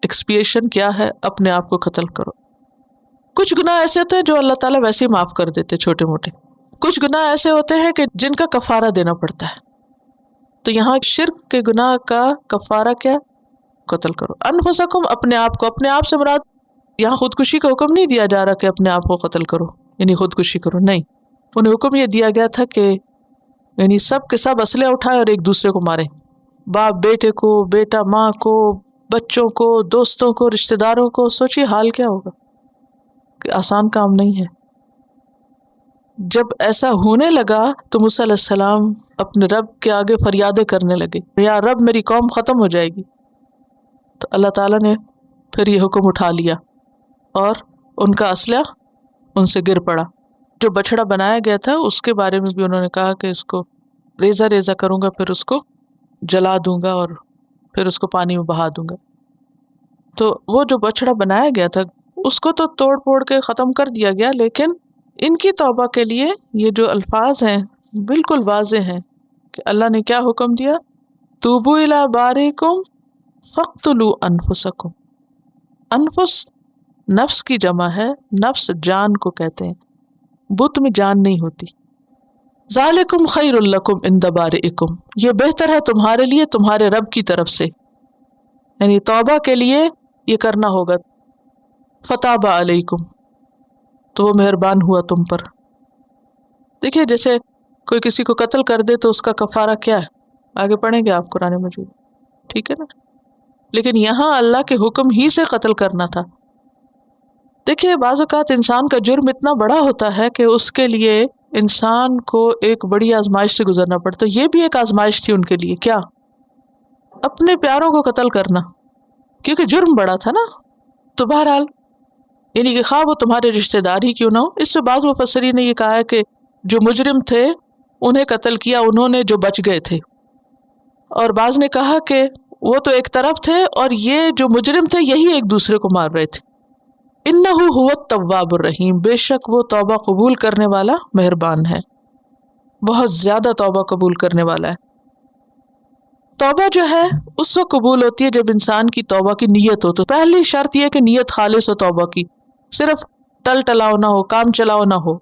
ایکسپیشن کیا ہے؟ اپنے آپ کو قتل کرو. کچھ گناہ ایسے ہوتے ہیں جو اللہ تعالیٰ ویسے ہی معاف کر دیتے، چھوٹے موٹے. کچھ گناہ ایسے ہوتے ہیں کہ جن کا کفارہ دینا پڑتا ہے. تو یہاں شرک کے گناہ کا کفارہ کیا؟ قتل کرو. انفسکم، اپنے آپ کو. اپنے آپ سے مراد یہاں خودکشی کا حکم نہیں دیا جا رہا کہ اپنے آپ کو قتل کرو یعنی خودکشی کرو، نہیں. انہیں حکم یہ دیا گیا تھا کہ یعنی سب کے سب اسلحہ اٹھائے اور ایک دوسرے کو مارے. باپ بیٹے کو، بیٹا ماں کو، بچوں کو، دوستوں کو، رشتہ داروں کو. سوچیے حال کیا ہوگا. کہ آسان کام نہیں ہے. جب ایسا ہونے لگا تو موسیٰ علیہ السلام اپنے رب کے آگے فریادیں کرنے لگے، یا رب میری قوم ختم ہو جائے گی. تو اللہ تعالیٰ نے پھر یہ حکم اٹھا لیا اور ان کا اسلحہ ان سے گر پڑا. جو بچڑا بنایا گیا تھا اس کے بارے میں بھی انہوں نے کہا کہ اس کو ریزہ ریزہ کروں گا، پھر اس کو جلا دوں گا اور پھر اس کو پانی میں بہا دوں گا. تو وہ جو بچڑا بنایا گیا تھا اس کو تو توڑ پھوڑ کے ختم کر دیا گیا، لیکن ان کی توبہ کے لیے یہ جو الفاظ ہیں بالکل واضح ہیں کہ اللہ نے کیا حکم دیا، توبوا الی بارئکم فاقتلوا انفسکم. انفس نفس کی جمع ہے، نفس جان کو کہتے ہیں، بت میں جان نہیں ہوتی. ذالکم خیر لکم عند بارئکم، یہ بہتر ہے تمہارے لیے تمہارے رب کی طرف سے، یعنی توبہ کے لیے یہ کرنا ہوگا. فتاب علیکم، تو وہ مہربان ہوا تم پر. دیکھیے جیسے کوئی کسی کو قتل کر دے تو اس کا کفارہ کیا ہے، آگے پڑھیں گے آپ قرآن مجید، ٹھیک ہے نا. لیکن یہاں اللہ کے حکم ہی سے قتل کرنا تھا. دیکھیے بعض اوقات انسان کا جرم اتنا بڑا ہوتا ہے کہ اس کے لیے انسان کو ایک بڑی آزمائش سے گزرنا پڑتا. یہ بھی ایک آزمائش تھی ان کے لیے. کیا؟ اپنے پیاروں کو قتل کرنا، کیونکہ جرم بڑا تھا نا. تو بہرحال یعنی کہ خواہ وہ تمہارے رشتہ دار ہی کیوں نہ ہو. اس سے بعض مفسرین نے یہ کہا ہے کہ جو مجرم تھے انہیں قتل کیا انہوں نے جو بچ گئے تھے، اور بعض نے کہا کہ وہ تو ایک طرف تھے اور یہ جو مجرم تھے یہی ایک دوسرے کو مار رہے تھے. انہ هو التواب الرحیم، بے شک وہ توبہ قبول کرنے والا مہربان ہے، بہت زیادہ توبہ قبول کرنے والا ہے. توبہ جو ہے اس وقت قبول ہوتی ہے جب انسان کی توبہ کی نیت ہو. تو پہلی شرط یہ کہ نیت خالص ہو توبہ کی، صرف ٹل ٹلاؤ نہ ہو، کام چلاؤ نہ ہو.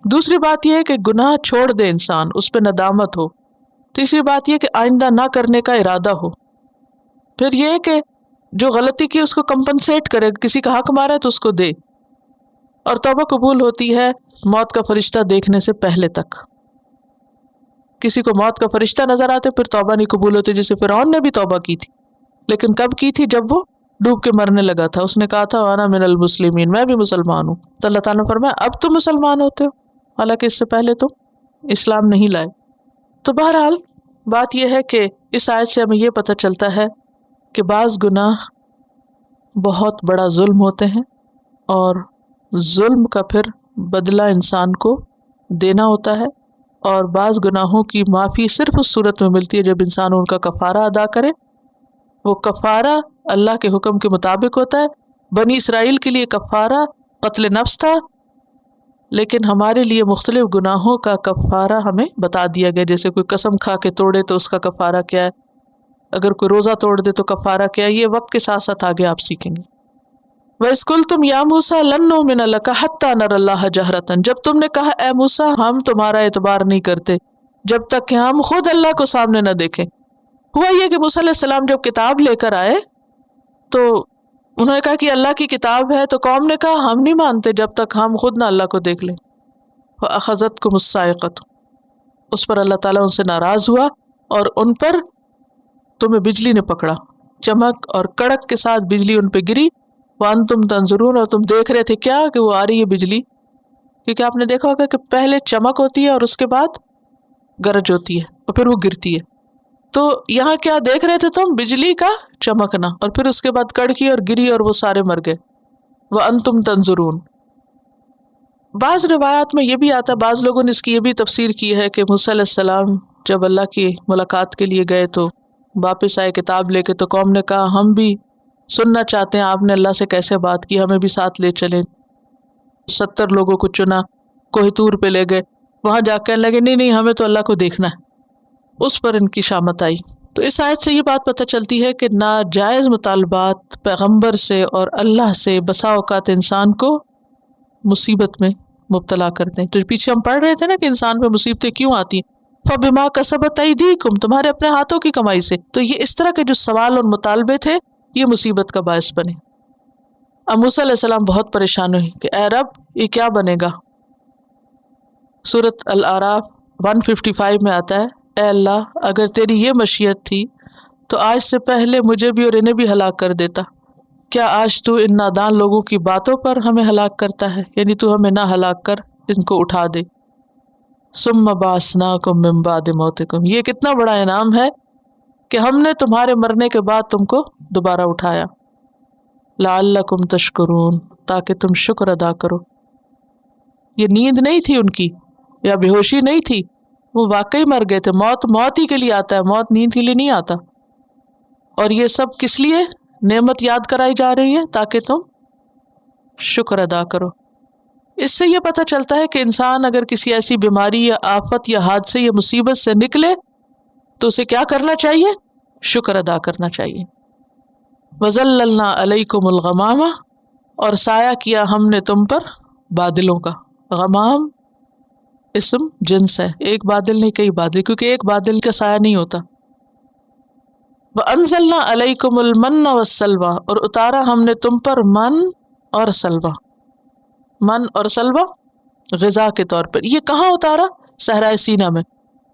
دوسری بات یہ ہے کہ گناہ چھوڑ دے انسان، اس پہ ندامت ہو. تیسری بات یہ کہ آئندہ نہ کرنے کا ارادہ ہو. پھر یہ کہ جو غلطی کی اس کو کمپنسیٹ کرے، کسی کا حق مارا ہے تو اس کو دے. اور توبہ قبول ہوتی ہے موت کا فرشتہ دیکھنے سے پہلے تک. کسی کو موت کا فرشتہ نظر آتے پھر توبہ نہیں قبول ہوتی. جیسے فرعون نے بھی توبہ کی تھی، لیکن کب کی تھی؟ جب وہ ڈوب کے مرنے لگا تھا. اس نے کہا تھا وانا من المسلمین، میں بھی مسلمان ہوں. تو اللہ تعالیٰ نے فرمایا اب تم مسلمان ہوتے ہو، حالانکہ اس سے پہلے تم اسلام نہیں لائے. تو بہرحال بات یہ ہے کہ اس آیت سے ہمیں یہ پتہ چلتا ہے کہ بعض گناہ بہت بڑا ظلم ہوتے ہیں، اور ظلم کا پھر بدلہ انسان کو دینا ہوتا ہے. اور بعض گناہوں کی معافی صرف اس صورت میں ملتی ہے جب انسان ان کا کفارہ ادا کرے. وہ کفارہ اللہ کے حکم کے مطابق ہوتا ہے. بنی اسرائیل کے لیے کفارہ قتل نفس تھا، لیکن ہمارے لیے مختلف گناہوں کا کفارہ ہمیں بتا دیا گیا. جیسے کوئی قسم کھا کے توڑے تو اس کا کفارہ کیا ہے، اگر کوئی روزہ توڑ دے تو کفارہ کیا ہے. یہ وقت کے ساتھ ساتھ آگے آپ سیکھیں گے. وَإِذْ قُلْتُمْ يَا مُوسَىٰ لَن نُّؤْمِنَ لَكَ حَتَّىٰ نَرَى اللَّهَ جَهْرَةً، جب تم نے کہا اے موسیٰ ہم تمہارا اعتبار نہیں کرتے جب تک کہ ہم خود اللہ کو سامنے نہ دیکھیں. ہوا یہ کہ موسیٰ علیہ السلام جب کتاب لے کر آئے تو انہوں نے کہا کہ اللہ کی کتاب ہے، تو قوم نے کہا ہم نہیں مانتے جب تک ہم خود نہ اللہ کو دیکھ لیں. فَأَخَذَتْكُمُ الصَّاعِقَةُ، اس پر اللہ تعالیٰ ان سے ناراض ہوا اور ان پر تمہیں بجلی نے پکڑا. چمک اور کڑک کے ساتھ بجلی ان پہ گری. وَأَنْتُمْ تَنْظُرُونَ، اور تم دیکھ رہے تھے کیا کہ وہ آ رہی ہے بجلی. کیونکہ آپ نے دیکھا ہوگا کہ پہلے چمک ہوتی ہے اور اس کے بعد گرج ہوتی ہے اور پھر وہ گرتی ہے. تو یہاں کیا دیکھ رہے تھے تم؟ بجلی کا چمکنا، اور پھر اس کے بعد کڑکی اور گری اور وہ سارے مر گئے. وَأَنْتُمْ تَنْظُرُونَ. بعض روایات میں یہ بھی آتا ہے، بعض لوگوں نے اس کی یہ بھی تفسیر کی ہے کہ موسیٰ علیہ السلام جب اللہ کی ملاقات کے لیے گئے تو واپس آئے کتاب لے کے، تو قوم نے کہا ہم بھی سننا چاہتے ہیں آپ نے اللہ سے کیسے بات کی، ہمیں بھی ساتھ لے چلیں. 70 لوگوں کو چنا، کوہ طور پہ لے گئے. وہاں جا کہنے لگے نہیں ہمیں تو اللہ کو دیکھنا ہے. اس پر ان کی شامت آئی. تو اس آیت سے یہ بات پتہ چلتی ہے کہ ناجائز مطالبات پیغمبر سے اور اللہ سے بسا اوقات انسان کو مصیبت میں مبتلا کرتے ہیں. تو پیچھے ہم پڑھ رہے تھے نا کہ انسان پہ مصیبتیں کیوں آتی ہیں. فَبِمَا كَسَبَتْ أَيْدِيكُمْ، تمہارے اپنے ہاتھوں کی کمائی سے. تو یہ اس طرح کے جو سوال اور مطالبے تھے یہ مصیبت کا باعث بنے. اب موسیٰ علیہ السلام بہت پریشان ہوئے کہ اے رب یہ کیا بنے گا. سورۃ الاعراف 155 میں آتا ہے اے اللہ اگر تیری یہ مشیت تھی تو آج سے پہلے مجھے بھی اور انہیں بھی ہلاک کر دیتا. کیا آج تو ان نادان لوگوں کی باتوں پر ہمیں ہلاک کرتا ہے؟ یعنی تو ہمیں نہ ہلاک کر ان کو اٹھا دے. ثم بعثناکم من بعد موتکم، یہ کتنا بڑا انعام ہے کہ ہم نے تمہارے مرنے کے بعد تم کو دوبارہ اٹھایا. لعلکم تشکرون، تاکہ تم شکر ادا کرو. یہ نیند نہیں تھی ان کی یا بے ہوشی نہیں تھی، وہ واقعی مر گئے تھے. موت ہی کے لیے آتا ہے، موت نیند کے لیے نہیں آتا. اور یہ سب کس لیے نعمت یاد کرائی جا رہی ہے؟ تاکہ تم شکر ادا کرو. اس سے یہ پتہ چلتا ہے کہ انسان اگر کسی ایسی بیماری یا آفت یا حادثے یا مصیبت سے نکلے تو اسے کیا کرنا چاہیے؟ شکر ادا کرنا چاہیے. وَظَلَّلْنَا عَلَيْكُمُ الْغَمَامَ، اور سایہ کیا ہم نے تم پر بادلوں کا. غمام اسم جنس ہے، ایک بادل نہیں کئی بادل، کیونکہ ایک بادل کا سایہ نہیں ہوتا. وَأَنزَلْنَا عَلَيْكُمُ الْمَنَّ وَالسَّلْوَىٰ، اور اتارا ہم نے تم پر من اور سلوہ. من اور سلوہ غذا کے طور پر. یہ کہاں اتارا؟ صحرائے سینا میں.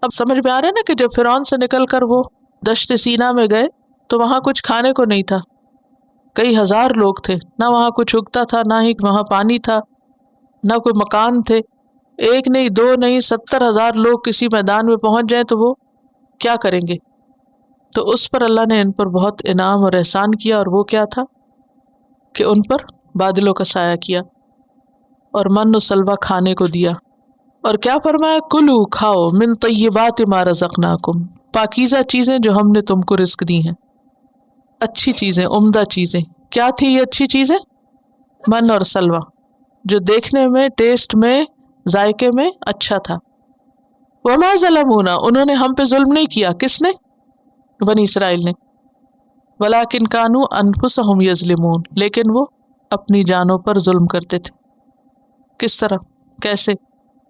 اب سمجھ میں آ رہا ہے نا کہ جب فرعون سے نکل کر وہ دشت سینا میں گئے تو وہاں کچھ کھانے کو نہیں تھا. کئی ہزار لوگ تھے، نہ وہاں کچھ اگتا تھا، نہ ہی وہاں پانی تھا، نہ کوئی مکان تھے. ایک نہیں دو نہیں 70,000 لوگ کسی میدان میں پہنچ جائیں تو وہ کیا کریں گے؟ تو اس پر اللہ نے ان پر بہت انعام اور احسان کیا، اور وہ کیا تھا کہ ان پر بادلوں کا سایہ کیا اور من و سلوہ کھانے کو دیا. اور کیا فرمایا؟ کلو کھاؤ من طیبات ما رزقناکم، پاکیزہ چیزیں جو ہم نے تم کو رزق دی ہیں، اچھی چیزیں، عمدہ چیزیں. کیا تھی یہ اچھی چیزیں؟ من اور سلوہ، جو دیکھنے میں، ٹیسٹ میں، ذائقے میں اچھا تھا. وما ظلمونا، انہوں نے ہم پہ ظلم نہیں کیا. کس نے؟ بنی اسرائیل نے. ولکن کانوا انفسہم یظلمون، لیکن وہ اپنی جانوں پر ظلم کرتے تھے. کس طرح؟ کیسے؟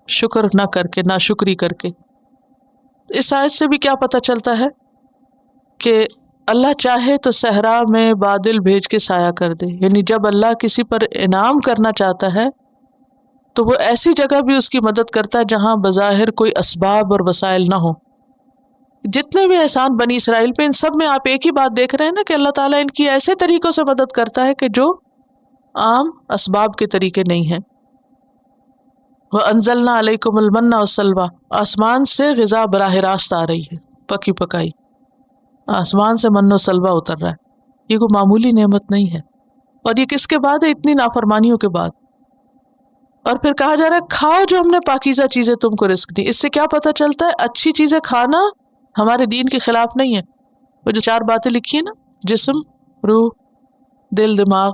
شکر نہ کر کے، ناشکری کر کے. اس آیت سے بھی کیا پتہ چلتا ہے کہ اللہ چاہے تو صحرا میں بادل بھیج کے سایہ کر دے، یعنی جب اللہ کسی پر انعام کرنا چاہتا ہے تو وہ ایسی جگہ بھی اس کی مدد کرتا ہے جہاں بظاہر کوئی اسباب اور وسائل نہ ہو۔ جتنے بھی احسان بنی اسرائیل پہ، ان سب میں آپ ایک ہی بات دیکھ رہے ہیں نا کہ اللہ تعالیٰ ان کی ایسے طریقوں سے مدد کرتا ہے کہ جو عام اسباب کے طریقے نہیں ہیں۔ وَأَنزَلْنَا عَلَيْكُمُ الْمَنَّ وَالسَّلْوَىٰ، آسمان سے غذا براہ راست آ رہی ہے، پکی پکائی، آسمان سے من و سلوہ اتر رہا ہے۔ یہ کوئی معمولی نعمت نہیں ہے، اور یہ کس کے بعد ہے؟ اتنی نافرمانیوں کے بعد۔ اور پھر کہا جا رہا ہے کھاؤ جو ہم نے پاکیزہ چیزیں تم کو رزق دی۔ اس سے کیا پتہ چلتا ہے؟ اچھی چیزیں کھانا ہمارے دین کے خلاف نہیں ہے۔ وہ جو 4 باتیں لکھی ہیں نا، جسم، روح، دل، دماغ،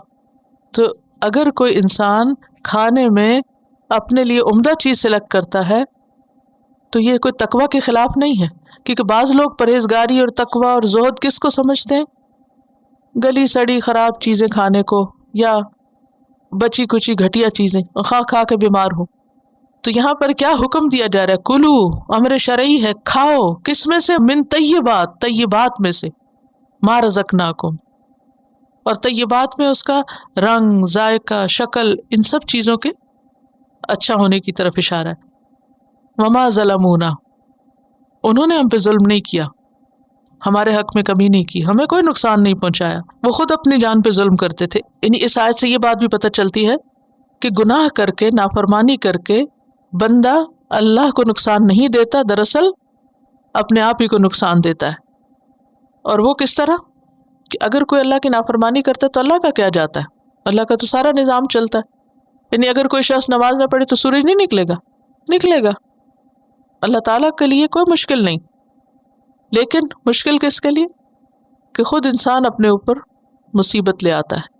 تو اگر کوئی انسان کھانے میں اپنے لیے عمدہ چیز سلیکٹ کرتا ہے تو یہ کوئی تقوی کے خلاف نہیں ہے، کیونکہ بعض لوگ پرہیزگاری اور تقوی اور زہد کس کو سمجھتے ہیں؟ گلی سڑی خراب چیزیں کھانے کو، یا بچی کچی گھٹیا چیزیں، اور کھا کھا کے بیمار ہو۔ تو یہاں پر کیا حکم دیا جا رہا ہے؟ کلو، امر شرعی ہے، کھاؤ۔ کس میں سے؟ من طیبات، طیبات میں سے، ما رزقناکم۔ اور طیبات میں اس کا رنگ، ذائقہ، شکل، ان سب چیزوں کے اچھا ہونے کی طرف اشارہ ہے۔ وما ظلمونا، انہوں نے ہم پہ ظلم نہیں کیا، ہمارے حق میں کمی نہیں کی، ہمیں کوئی نقصان نہیں پہنچایا، وہ خود اپنی جان پہ ظلم کرتے تھے۔ یعنی اس آیت سے یہ بات بھی پتہ چلتی ہے کہ گناہ کر کے، نافرمانی کر کے بندہ اللہ کو نقصان نہیں دیتا، دراصل اپنے آپ ہی کو نقصان دیتا ہے۔ اور وہ کس طرح کہ اگر کوئی اللہ کی نافرمانی کرتا ہے تو اللہ کا کیا جاتا ہے؟ اللہ کا تو سارا نظام چلتا ہے۔ یعنی اگر کوئی شخص نماز نہ پڑھے تو سورج نہیں نکلے گا؟ نکلے گا۔ اللہ تعالیٰ کے لیے کوئی مشکل نہیں، لیکن مشکل کس کے لیے؟ کہ خود انسان اپنے اوپر مصیبت لے آتا ہے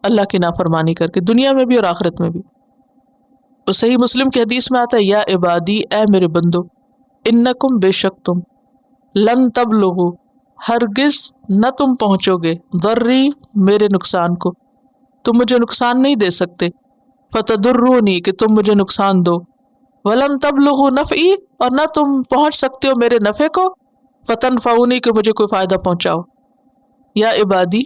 اللہ کی نافرمانی کر کے، دنیا میں بھی اور آخرت میں بھی۔ اور صحیح مسلم کی حدیث میں آتا ہے، یا عبادی، اے میرے بندو، انکم، بے شک تم، لن تبلغوا، ہرگز نہ تم پہنچو گے، ضری، میرے نقصان کو، تم مجھے نقصان نہیں دے سکتے، فتضرونی، کہ تم مجھے نقصان دو، ولن تبلغوا نفعی، اور نہ تم پہنچ سکتے ہو میرے نفع کو، فتنفعونی، کہ مجھے کوئی فائدہ پہنچاؤ۔ یا عبادی،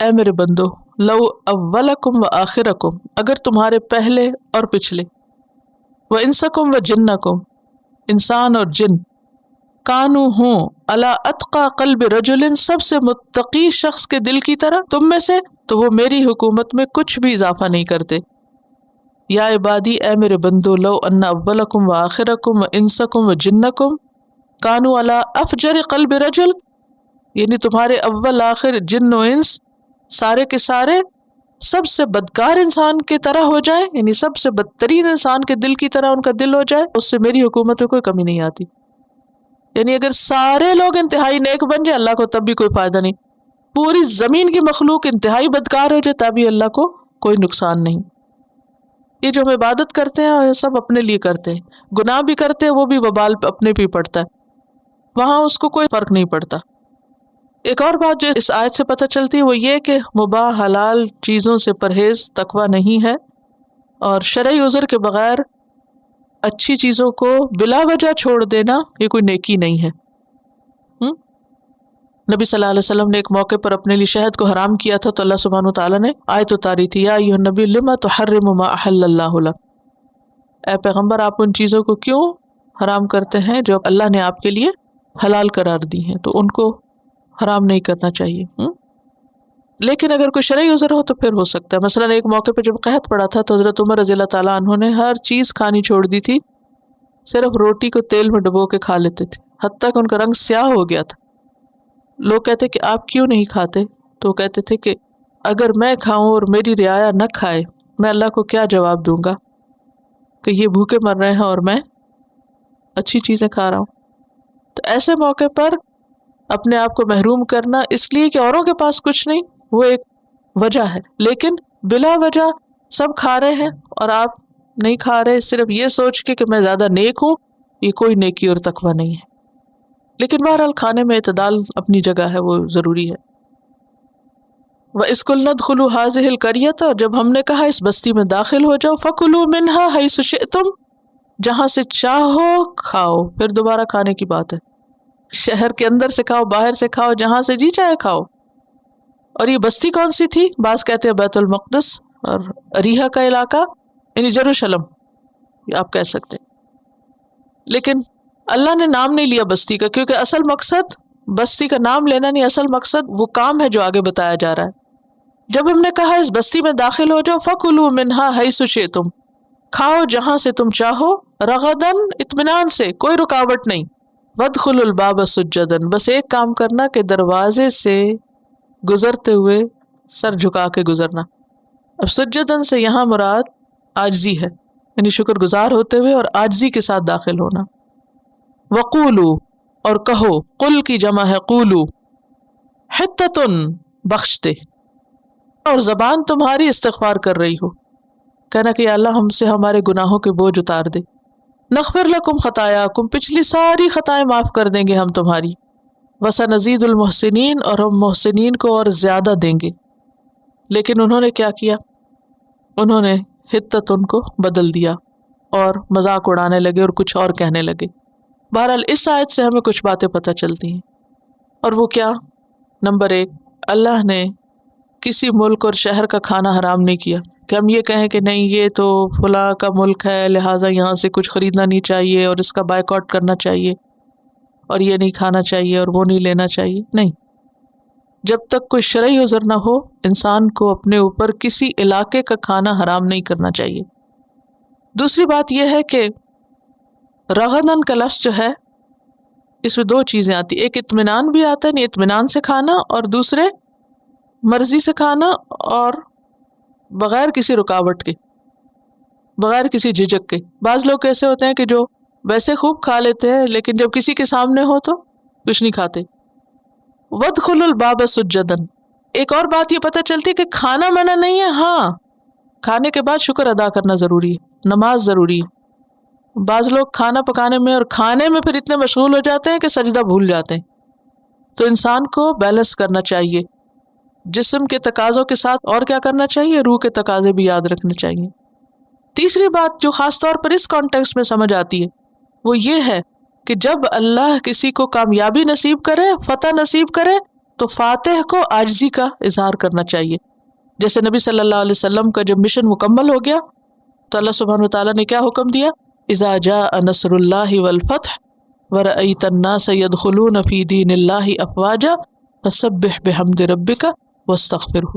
اے میرے بندو، لو اولکم و آخرکم، اگر تمہارے پہلے اور پچھلے، و انسکم و جنکم، انسان اور جن، کانو ہوں، علی اتقى قلب رجل، سب سے متقی شخص کے دل کی طرح تم میں سے، تو وہ میری حکومت میں کچھ بھی اضافہ نہیں کرتے۔ یا عبادی، اے میرے بندو، لو ان اولکم و آخرکم و انسکم و جنکم کانو علی افجر قلب رجل، یعنی تمہارے اول آخر جن و انس سارے کے سارے سب سے بدکار انسان کی طرح ہو جائے، یعنی سب سے بدترین انسان کے دل کی طرح ان کا دل ہو جائے، اس سے میری حکومت میں کوئی کمی نہیں آتی۔ یعنی اگر سارے لوگ انتہائی نیک بن جائے اللہ کو تب بھی کوئی فائدہ نہیں، پوری زمین کی مخلوق انتہائی بدکار ہو جائے تبھی اللہ کو کوئی نقصان نہیں۔ یہ جو ہم عبادت کرتے ہیں یہ سب اپنے لیے کرتے ہیں، گناہ بھی کرتے ہیں وہ بھی وبال اپنے پہ پڑتا ہے، وہاں اس کو کوئی فرق نہیں پڑتا۔ ایک اور بات جو اس آیت سے پتہ چلتی ہے وہ یہ کہ مباح حلال چیزوں سے پرہیز تقویٰ نہیں ہے، اور شرعی عذر کے بغیر اچھی چیزوں کو بلا وجہ چھوڑ دینا یہ کوئی نیکی نہیں ہے۔ نبی صلی اللہ علیہ وسلم نے ایک موقع پر اپنے لیے شہد کو حرام کیا تھا تو اللہ سبحانہ وتعالیٰ نے آیت اتاری تھی، یا ایھا النبی لما تحرم ما احل اللہ لک، اے پیغمبر آپ ان چیزوں کو کیوں حرام کرتے ہیں جو اللہ نے آپ کے لیے حلال قرار دی ہیں، تو ان کو حرام نہیں کرنا چاہیے۔ لیکن اگر کوئی شرعی عذر ہو تو پھر ہو سکتا ہے۔ مثلاً ایک موقع پہ جب قحط پڑا تھا تو حضرت عمر رضی اللہ تعالیٰ عنہ نے ہر چیز کھانی چھوڑ دی تھی، صرف روٹی کو تیل میں ڈبو کے کھا لیتے تھے، حتیٰ کہ ان کا رنگ سیاہ ہو گیا تھا۔ لوگ کہتے کہ آپ کیوں نہیں کھاتے؟ تو وہ کہتے تھے کہ اگر میں کھاؤں اور میری رعایا نہ کھائے میں اللہ کو کیا جواب دوں گا کہ یہ بھوکے مر رہے ہیں اور میں اچھی چیزیں کھا رہا ہوں۔ تو ایسے موقع پر اپنے آپ کو محروم کرنا اس لیے کہ اوروں کے پاس کچھ نہیں، وہ ایک وجہ ہے، لیکن بلا وجہ سب کھا رہے ہیں اور آپ نہیں کھا رہے صرف یہ سوچ کے کہ میں زیادہ نیک ہوں، یہ کوئی نیکی اور تقویٰ نہیں ہے۔ لیکن بہرحال کھانے میں اعتدال اپنی جگہ ہے، وہ ضروری ہے۔ وَإِذْ قُلْنَا ادْخُلُوا هَٰذِهِ الْقَرْيَةَ، اور جب ہم نے کہا اس بستی میں داخل ہو جاؤ، فَكُلُوا مِنْهَا حَيْثُ شِئْتُمْ، جہاں سے چاہو کھاؤ، پھر دوبارہ کھانے کی بات ہے۔ شہر کے اندر سے کھاؤ، باہر سے کھاؤ، جہاں سے جی چاہے کھاؤ۔ اور یہ بستی کون سی تھی؟ بعض کہتے ہیں بیت المقدس اور اریحہ کا علاقہ، یعنی یروشلم، یہ آپ کہہ سکتے ہیں۔ لیکن اللہ نے نام نہیں لیا بستی کا، کیونکہ اصل مقصد بستی کا نام لینا نہیں، اصل مقصد وہ کام ہے جو آگے بتایا جا رہا ہے۔ جب ہم نے کہا اس بستی میں داخل ہو جاؤ، فَكُلُوا مِنْهَا حَيْثُ شِئْتُمْ، کھاؤ جہاں سے تم چاہو، رغدن، اطمینان سے، کوئی رکاوٹ نہیں، وَادْخُلُوا الْبَابَ سُجَّدًا، بس ایک کام کرنا کہ دروازے سے گزرتے ہوئے سر جھکا کے گزرنا۔ اب سجدن سے یہاں مراد عاجزی ہے، یعنی شکر گزار ہوتے ہوئے اور عاجزی کے ساتھ داخل ہونا۔ وقولو، اور کہو، قل کی جمع ہے قولو، حتتن، بخش دے، اور زبان تمہاری استغفار کر رہی ہو، کہنا کہ یا اللہ ہم سے ہمارے گناہوں کے بوجھ اتار دے، نغفر لکم خطایاکم، پچھلی ساری خطائیں معاف کر دیں گے ہم تمہاری، وسنزید المحسنین، اور ہم محسنین کو اور زیادہ دیں گے۔ لیکن انہوں نے کیا کیا؟ انہوں نے حتتن کو بدل دیا اور مذاق اڑانے لگے اور کچھ اور کہنے لگے۔ بہرحال اس آیت سے ہمیں کچھ باتیں پتہ چلتی ہیں، اور وہ کیا؟ نمبر 1، اللہ نے کسی ملک اور شہر کا کھانا حرام نہیں کیا کہ ہم یہ کہیں کہ نہیں یہ تو فلاں کا ملک ہے لہٰذا یہاں سے کچھ خریدنا نہیں چاہیے اور اس کا بائیکاٹ کرنا چاہیے اور یہ نہیں کھانا چاہیے اور وہ نہیں لینا چاہیے۔ نہیں، جب تک کوئی شرعی عذر نہ ہو انسان کو اپنے اوپر کسی علاقے کا کھانا حرام نہیں کرنا چاہیے۔ دوسری بات یہ ہے کہ رغدن کا لفظ جو ہے اس میں دو چیزیں آتی، ایک اطمینان بھی آتا ہے، نہیں اطمینان سے کھانا، اور دوسرے مرضی سے کھانا اور بغیر کسی رکاوٹ کے، بغیر کسی جھجک کے۔ بعض لوگ ایسے ہوتے ہیں کہ جو ویسے خوب کھا لیتے ہیں لیکن جب کسی کے سامنے ہو تو کچھ نہیں کھاتے۔ وَادْخُلُوا الْبَابَ سُجَّدًا، ایک اور بات یہ پتہ چلتی ہے کہ کھانا منع نہیں ہے، ہاں کھانے کے بعد شکر ادا کرنا ضروری ہے، نماز ضروری ہے۔ بعض لوگ کھانا پکانے میں اور کھانے میں پھر اتنے مشغول ہو جاتے ہیں کہ سجدہ بھول جاتے ہیں۔ تو انسان کو بیلنس کرنا چاہیے، جسم کے تقاضوں کے ساتھ اور کیا کرنا چاہیے، روح کے تقاضے بھی یاد رکھنے چاہیے۔ تیسری بات جو خاص طور پر اس کانٹیکسٹ میں سمجھ آتی ہے وہ یہ ہے کہ جب اللہ کسی کو کامیابی نصیب کرے، فتح نصیب کرے، تو فاتح کو عاجزی کا اظہار کرنا چاہیے۔ جیسے نبی صلی اللہ علیہ وسلم کا جب مشن مکمل ہو گیا تو اللہ سبحانہ وتعالیٰ نے کیا حکم دیا، اذا جاء نصر اللہ والفتح ورأیت الناس يدخلون فی دین اللہ افواجا فسبح بحمد ربک واستغفرہ۔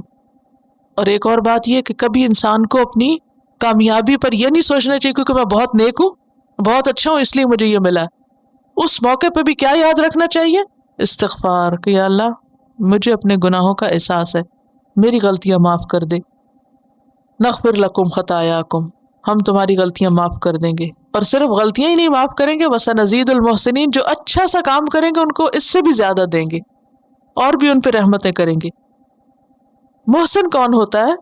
اور ایک اور بات یہ کہ کبھی انسان کو اپنی کامیابی پر یہ نہیں سوچنا چاہیے کیونکہ میں بہت نیک ہوں، بہت اچھا ہوں اس لیے مجھے یہ ملا ہے۔ اس موقع پہ بھی کیا یاد رکھنا چاہیے، استغفار، کہ یا اللہ مجھے اپنے گناہوں کا احساس ہے، میری غلطیاں معاف کر دے، نغفر لکم خطایاکم، ہم تمہاری غلطیاں معاف کر دیں گے، اور صرف غلطیاں ہی نہیں معاف کریں گے، وسنزید المحسنین، جو اچھا سا کام کریں گے ان کو اس سے بھی زیادہ دیں گے اور بھی ان پہ رحمتیں کریں گے۔ محسن کون ہوتا ہے؟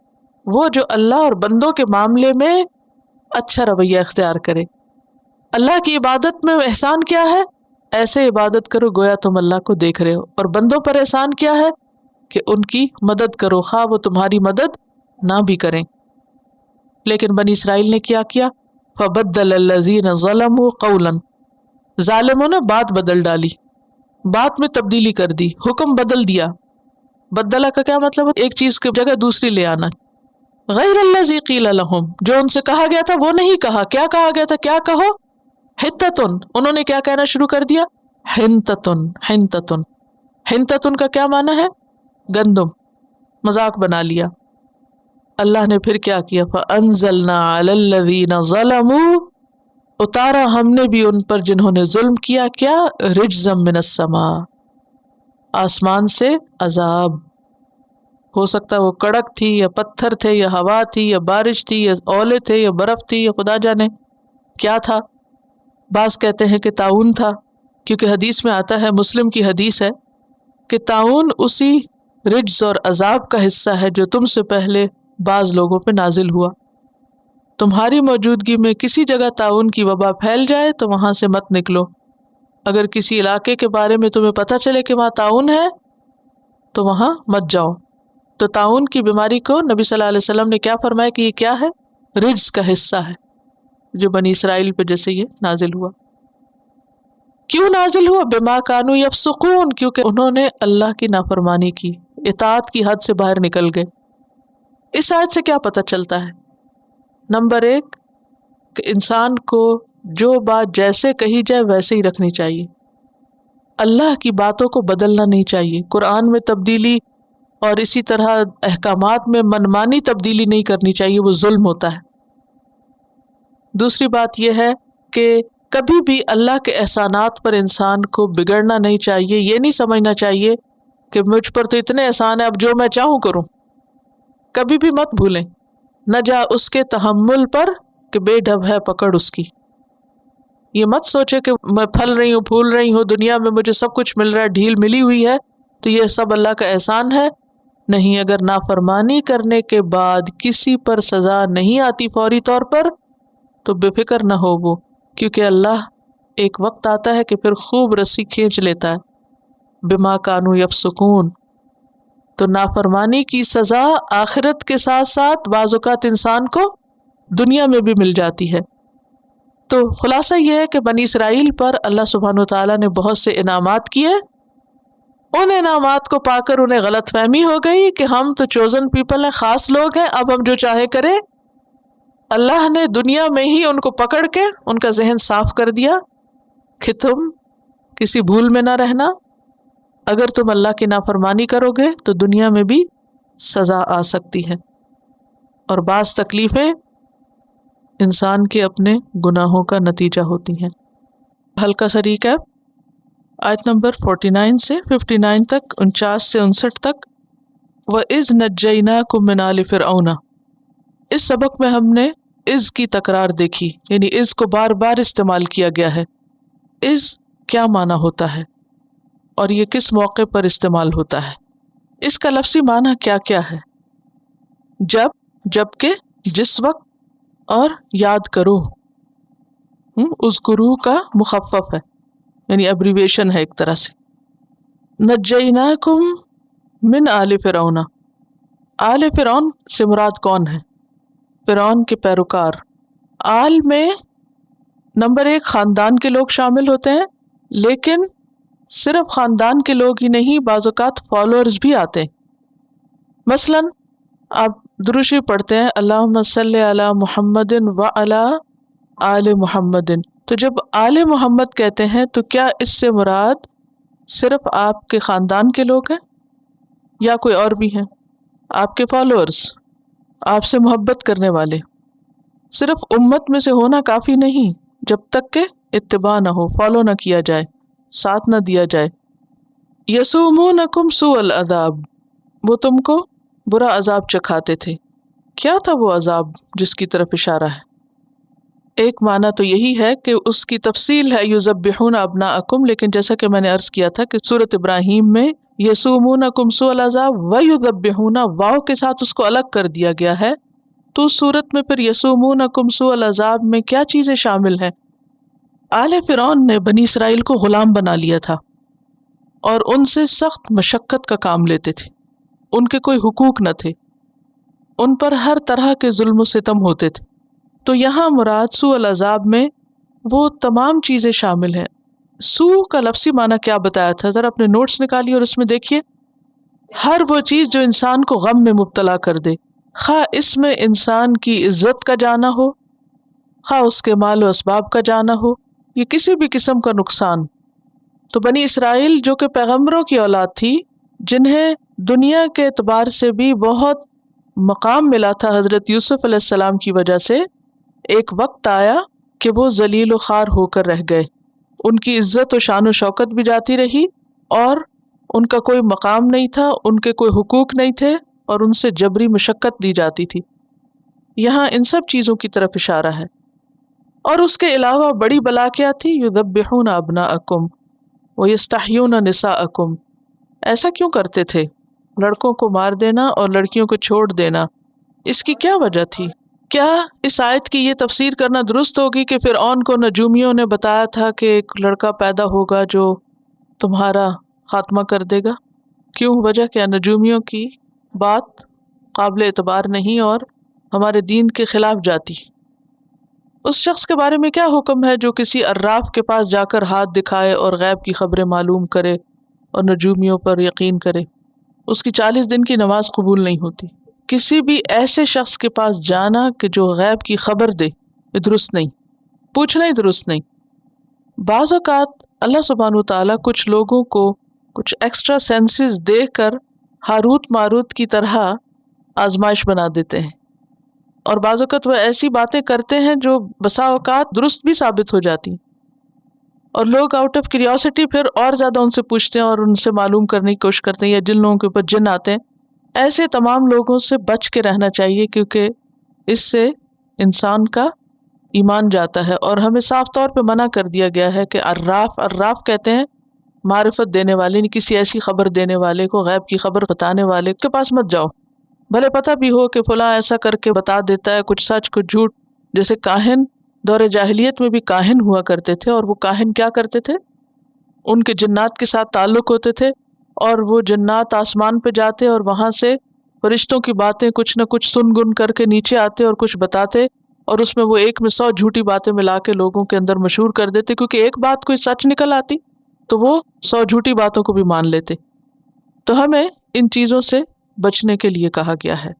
وہ جو اللہ اور بندوں کے معاملے میں اچھا رویہ اختیار کرے۔ اللہ کی عبادت میں احسان کیا ہے؟ ایسے عبادت کرو گویا تم اللہ کو دیکھ رہے ہو، اور بندوں پر احسان کیا ہے کہ ان کی مدد کرو خواہ وہ تمہاری مدد نہ بھی کریں۔ لیکن بنی اسرائیل نے کیا کیا، فَبَدَّلَ الَّذِينَ ظَلَمُوا قَوْلًا، ظالموں نے بات بدل ڈالی، بات میں تبدیلی کر دی، حکم بدل دیا۔ بدلہ کا کیا مطلب ہے؟ ایک چیز کی جگہ دوسری لے آنا۔ غیر الذی قیل لہم، جو ان سے کہا گیا تھا وہ نہیں کہا۔ کیا کہا گیا تھا؟ کیا کہو، حتتن، انہوں نے کیا کہنا شروع کر دیا، حنتتن، حنتتن۔ حنتتن کا کیا معنی ہے؟ گندم، مذاق بنا لیا۔ اللہ نے پھر کیا کیا، فَأَنزَلْنَا عَلَى الَّذِينَ ظَلَمُوا، اتارا ہم نے بھی ان پر جنہوں نے ظلم کیا، کیا، رجزا من السماء، آسمان سے عذاب۔ ہو سکتا ہے وہ کڑک تھی یا پتھر تھے یا ہوا تھی یا بارش تھی یا اولے تھے یا برف تھی یا خدا جانے کیا تھا۔ بعض کہتے ہیں کہ طاعون تھا، کیونکہ حدیث میں آتا ہے، مسلم کی حدیث ہے کہ طاعون اسی رجز اور عذاب کا حصہ ہے جو تم سے پہلے بعض لوگوں پہ نازل ہوا۔ تمہاری موجودگی میں کسی جگہ طاعون کی وبا پھیل جائے تو وہاں سے مت نکلو۔ اگر کسی علاقے کے بارے میں تمہیں پتہ چلے کہ وہاں طاعون ہے تو وہاں مت جاؤ۔ تو طاعون کی بیماری کو نبی صلی اللہ علیہ وسلم نے کیا فرمایا کہ یہ کیا ہے، رجز کا حصہ ہے، جو بنی اسرائیل پہ جیسے یہ نازل ہوا۔ کیوں نازل ہوا؟ بما کانوا یفسقون، کیونکہ انہوں نے اللہ کی نافرمانی کی، اطاعت کی حد سے باہر نکل گئے۔ اس آیت سے کیا پتہ چلتا ہے؟ نمبر ایک کہ انسان کو جو بات جیسے کہی جائے ویسے ہی رکھنی چاہیے، اللہ کی باتوں کو بدلنا نہیں چاہیے، قرآن میں تبدیلی اور اسی طرح احکامات میں منمانی تبدیلی نہیں کرنی چاہیے، وہ ظلم ہوتا ہے۔ دوسری بات یہ ہے کہ کبھی بھی اللہ کے احسانات پر انسان کو بگڑنا نہیں چاہیے، یہ نہیں سمجھنا چاہیے کہ مجھ پر تو اتنے احسان ہیں اب جو میں چاہوں کروں۔ کبھی بھی مت بھولیں، نہ جا اس کے تحمل پر کہ بے ڈھب ہے پکڑ اس کی۔ یہ مت سوچے کہ میں پھل رہی ہوں پھول رہی ہوں، دنیا میں مجھے سب کچھ مل رہا ہے، ڈھیل ملی ہوئی ہے تو یہ سب اللہ کا احسان ہے۔ نہیں، اگر نافرمانی کرنے کے بعد کسی پر سزا نہیں آتی فوری طور پر تو بے فکر نہ ہو وہ، کیونکہ اللہ ایک وقت آتا ہے کہ پھر خوب رسی کھینچ لیتا ہے۔ بما کانوا یفسقون، تو نافرمانی کی سزا آخرت کے ساتھ ساتھ بعض اوقات انسان کو دنیا میں بھی مل جاتی ہے۔ تو خلاصہ یہ ہے کہ بنی اسرائیل پر اللہ سبحانہ وتعالیٰ نے بہت سے انعامات کیے، ان انعامات کو پا کر انہیں غلط فہمی ہو گئی کہ ہم تو چوزن پیپل ہیں، خاص لوگ ہیں، اب ہم جو چاہے کریں۔ اللہ نے دنیا میں ہی ان کو پکڑ کے ان کا ذہن صاف کر دیا کہ تم کسی بھول میں نہ رہنا، اگر تم اللہ کی نافرمانی کرو گے تو دنیا میں بھی سزا آ سکتی ہے، اور بعض تکلیفیں انسان کے اپنے گناہوں کا نتیجہ ہوتی ہیں۔ ہلکا سا ریکیپ، آیت نمبر 49 سے 59 تک، 49 سے 59 تک۔ وَإِذْ نَجَّيْنَاكُمْ مِنْ آلِ فِرْعَوْنَ، اس سبق میں ہم نے از کی تکرار دیکھی، یعنی از کو بار بار استعمال کیا گیا ہے۔ از کیا معنی ہوتا ہے اور یہ کس موقع پر استعمال ہوتا ہے؟ اس کا لفظی معنی کیا کیا ہے؟ جب کہ، جس وقت، اور یاد کرو۔ اذکرو کا مخفف ہے، یعنی ایبریویشن ہے ایک طرح سے۔ نجیناکم من آل فرعون، آل فرعون سے مراد کون ہے؟ فرعون کے پیروکار۔ آل میں نمبر ایک خاندان کے لوگ شامل ہوتے ہیں، لیکن صرف خاندان کے لوگ ہی نہیں، بعض اوقات فالوورز بھی آتے ہیں۔ مثلا آپ درود شریف پڑھتے ہیں اللہم صلی علی محمد وعلی آل محمد، تو جب آل محمد کہتے ہیں تو کیا اس سے مراد صرف آپ کے خاندان کے لوگ ہیں یا کوئی اور بھی ہیں؟ آپ کے فالوورز، آپ سے محبت کرنے والے۔ صرف امت میں سے ہونا کافی نہیں، جب تک کہ اتباع نہ ہو، فالو نہ کیا جائے، ساتھ نہ دیا جائے۔ یسومونکم سوء العذاب، وہ تم کو برا عذاب چکھاتے تھے۔ کیا تھا وہ عذاب جس کی طرف اشارہ ہے؟ ایک معنی تو یہی ہے کہ اس کی تفصیل ہے یذبحون ابناءکم، لیکن جیسا کہ میں نے عرض کیا تھا کہ سورۃ ابراہیم میں یسومونکم سوء العذاب ویذبحون، واو کے ساتھ اس کو الگ کر دیا گیا ہے، تو اس صورت میں پھر یسومونکم سوء العذاب میں کیا چیزیں شامل ہیں؟ آل فرعون نے بنی اسرائیل کو غلام بنا لیا تھا اور ان سے سخت مشقت کا کام لیتے تھے، ان کے کوئی حقوق نہ تھے، ان پر ہر طرح کے ظلم و ستم ہوتے تھے۔ تو یہاں مراد سوء العذاب میں وہ تمام چیزیں شامل ہیں۔ سوء کا لفظی معنی کیا بتایا تھا؟ ذرا اپنے نوٹس نکالیے اور اس میں دیکھیے، ہر وہ چیز جو انسان کو غم میں مبتلا کر دے، خواہ اس میں انسان کی عزت کا جانا ہو، خواہ اس کے مال و اسباب کا جانا ہو، یہ کسی بھی قسم کا نقصان۔ تو بنی اسرائیل جو کہ پیغمبروں کی اولاد تھی، جنہیں دنیا کے اعتبار سے بھی بہت مقام ملا تھا حضرت یوسف علیہ السلام کی وجہ سے، ایک وقت آیا کہ وہ ذلیل و خوار ہو کر رہ گئے، ان کی عزت و شان و شوکت بھی جاتی رہی اور ان کا کوئی مقام نہیں تھا، ان کے کوئی حقوق نہیں تھے اور ان سے جبری مشقت دی جاتی تھی۔ یہاں ان سب چیزوں کی طرف اشارہ ہے۔ اور اس کے علاوہ بڑی بلا کیا تھی؟ یذبحون ابناءکم ویستحیون نساءکم، ایسا کیوں کرتے تھے؟ لڑکوں کو مار دینا اور لڑکیوں کو چھوڑ دینا، اس کی کیا وجہ تھی؟ کیا اس آیت کی یہ تفسیر کرنا درست ہوگی کہ فرعون کو نجومیوں نے بتایا تھا کہ ایک لڑکا پیدا ہوگا جو تمہارا خاتمہ کر دے گا؟ کیوں؟ وجہ کیا؟ نجومیوں کی بات قابل اعتبار نہیں اور ہمارے دین کے خلاف جاتی۔ اس شخص کے بارے میں کیا حکم ہے جو کسی عراف کے پاس جا کر ہاتھ دکھائے اور غیب کی خبریں معلوم کرے اور نجومیوں پر یقین کرے؟ اس کی 40 دن کی نماز قبول نہیں ہوتی۔ کسی بھی ایسے شخص کے پاس جانا کہ جو غیب کی خبر دے، یہ درست نہیں، پوچھنا ہی درست نہیں۔ بعض اوقات اللہ سبحانہ وتعالیٰ کچھ لوگوں کو کچھ ایکسٹرا سینسز دے کر ہاروت ماروت کی طرح آزمائش بنا دیتے ہیں، اور بعض اوقات وہ ایسی باتیں کرتے ہیں جو بسا اوقات درست بھی ثابت ہو جاتی ہیں، اور لوگ آؤٹ آف کیوریوسٹی پھر اور زیادہ ان سے پوچھتے ہیں اور ان سے معلوم کرنے کی کوشش کرتے ہیں، یا جن لوگوں کے اوپر جن آتے ہیں۔ ایسے تمام لوگوں سے بچ کے رہنا چاہیے، کیونکہ اس سے انسان کا ایمان جاتا ہے، اور ہمیں صاف طور پہ منع کر دیا گیا ہے کہ عراف کہتے ہیں معرفت دینے والے، کسی ایسی خبر دینے والے کو، غیب کی خبر بتانے والے کے پاس مت جاؤ، بھلے پتہ بھی ہو کہ فلاں ایسا کر کے بتا دیتا ہے، کچھ سچ کچھ جھوٹ۔ جیسے کاہن، دور جاہلیت میں بھی کاہن ہوا کرتے تھے، اور وہ کاہن کیا کرتے تھے؟ ان کے جنات کے ساتھ تعلق ہوتے تھے، اور وہ جنات آسمان پہ جاتے اور وہاں سے فرشتوں کی باتیں کچھ نہ کچھ سن گن کر کے نیچے آتے اور کچھ بتاتے، اور اس میں وہ ایک میں 100 جھوٹی باتیں ملا کے لوگوں کے اندر مشہور کر دیتے، کیونکہ ایک بات کوئی سچ نکل آتی تو وہ 100 جھوٹی باتوں کو بھی مان لیتے۔ تو ہمیں ان چیزوں سے بچنے کے لیے کہا گیا ہے،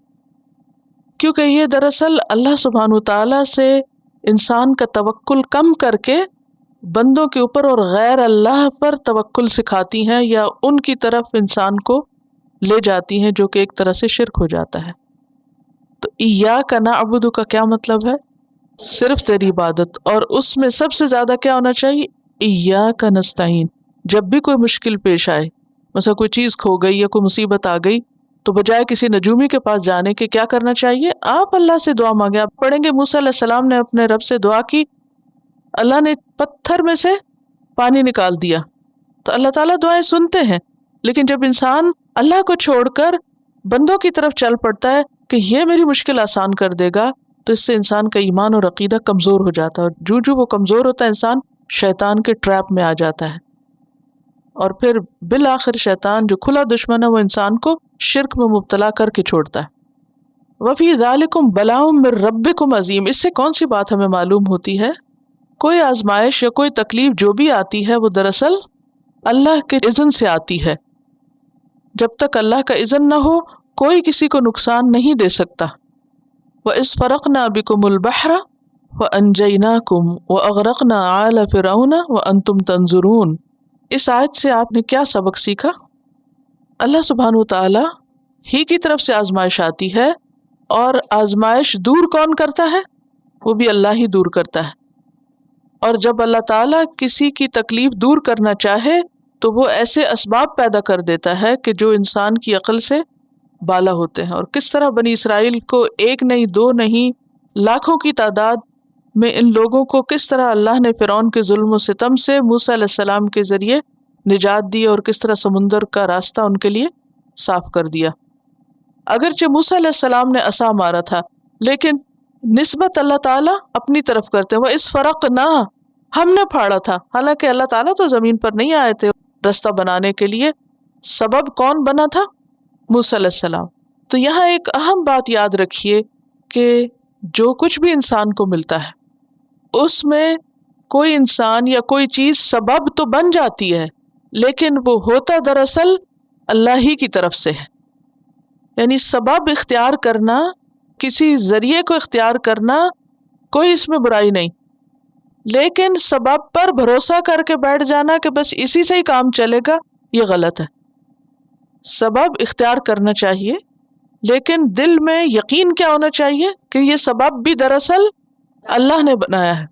کیونکہ یہ دراصل اللہ سبحانہ وتعالیٰ سے انسان کا توکل کم کر کے بندوں کے اوپر اور غیر اللہ پر توکل سکھاتی ہیں، یا ان کی طرف انسان کو لے جاتی ہیں، جو کہ ایک طرح سے شرک ہو جاتا ہے۔ تو ایاک نعبد کا کیا مطلب ہے؟ صرف تیری عبادت، اور اس میں سب سے زیادہ کیا ہونا چاہیے؟ ایاک نستعین۔ جب بھی کوئی مشکل پیش آئے، مثلا کوئی چیز کھو گئی یا کوئی مصیبت آ گئی، تو بجائے کسی نجومی کے پاس جانے کے کیا کرنا چاہیے؟ آپ اللہ سے دعا مانگے۔ آپ پڑھیں گے موسیٰ علیہ السلام نے اپنے رب سے دعا کی، اللہ نے پتھر میں سے پانی نکال دیا۔ تو اللہ تعالیٰ دعائیں سنتے ہیں، لیکن جب انسان اللہ کو چھوڑ کر بندوں کی طرف چل پڑتا ہے کہ یہ میری مشکل آسان کر دے گا، تو اس سے انسان کا ایمان اور عقیدہ کمزور ہو جاتا ہے، اور جو وہ کمزور ہوتا ہے انسان شیطان کے ٹریپ میں آ جاتا ہے، اور پھر بالآخر شیطان جو کھلا دشمن ہے وہ انسان کو شرک میں مبتلا کر کے چھوڑتا ہے۔ وَفِي ذَلِكُمْ بَلَاءٌ مِّن رَبِّكُمْ عَظِيمٌ۔ اس سے کون سی بات ہمیں معلوم ہوتی ہے؟ کوئی آزمائش یا کوئی تکلیف جو بھی آتی ہے وہ دراصل اللہ کے اذن سے آتی ہے۔ جب تک اللہ کا اذن نہ ہو کوئی کسی کو نقصان نہیں دے سکتا۔ وَإِذْ فَرَقْنَا بِكُمُ الْبَحْرَ وَأَنْجَيْنَاكُمْ وَأَغْرَقْنَا آلَ فِرْعَوْنَ وَأَنْتُمْ تَنْظُرُونَ۔ اس آیت سے آپ نے کیا سبق سیکھا؟ اللہ سبحانہ وتعالیٰ ہی کی طرف سے آزمائش آتی ہے، اور آزمائش دور کون کرتا ہے؟ وہ بھی اللہ ہی دور کرتا ہے۔ اور جب اللہ تعالیٰ کسی کی تکلیف دور کرنا چاہے تو وہ ایسے اسباب پیدا کر دیتا ہے کہ جو انسان کی عقل سے بالا ہوتے ہیں۔ اور کس طرح بنی اسرائیل کو ایک نہیں دو نہیں لاکھوں کی تعداد میں ان لوگوں کو کس طرح اللہ نے فرعون کے ظلم و ستم سے موسیٰ علیہ السلام کے ذریعے نجات دی، اور کس طرح سمندر کا راستہ ان کے لیے صاف کر دیا۔ اگرچہ موسیٰ علیہ السلام نے عصا مارا تھا، لیکن نسبت اللہ تعالیٰ اپنی طرف کرتے ہیں۔ وہ اس فرق نہ ہم نے پھاڑا تھا، حالانکہ اللہ تعالیٰ تو زمین پر نہیں آئے تھے راستہ بنانے کے لیے، سبب کون بنا تھا؟ موسیٰ علیہ السلام۔ تو یہاں ایک اہم بات یاد رکھیے کہ جو کچھ بھی انسان کو ملتا ہے اس میں کوئی انسان یا کوئی چیز سبب تو بن جاتی ہے، لیکن وہ ہوتا دراصل اللہ ہی کی طرف سے ہے۔ یعنی سبب اختیار کرنا، کسی ذریعے کو اختیار کرنا، کوئی اس میں برائی نہیں، لیکن سبب پر بھروسہ کر کے بیٹھ جانا کہ بس اسی سے ہی کام چلے گا، یہ غلط ہے۔ سبب اختیار کرنا چاہیے، لیکن دل میں یقین کیا ہونا چاہیے کہ یہ سبب بھی دراصل اللہ نے بنایا ہے،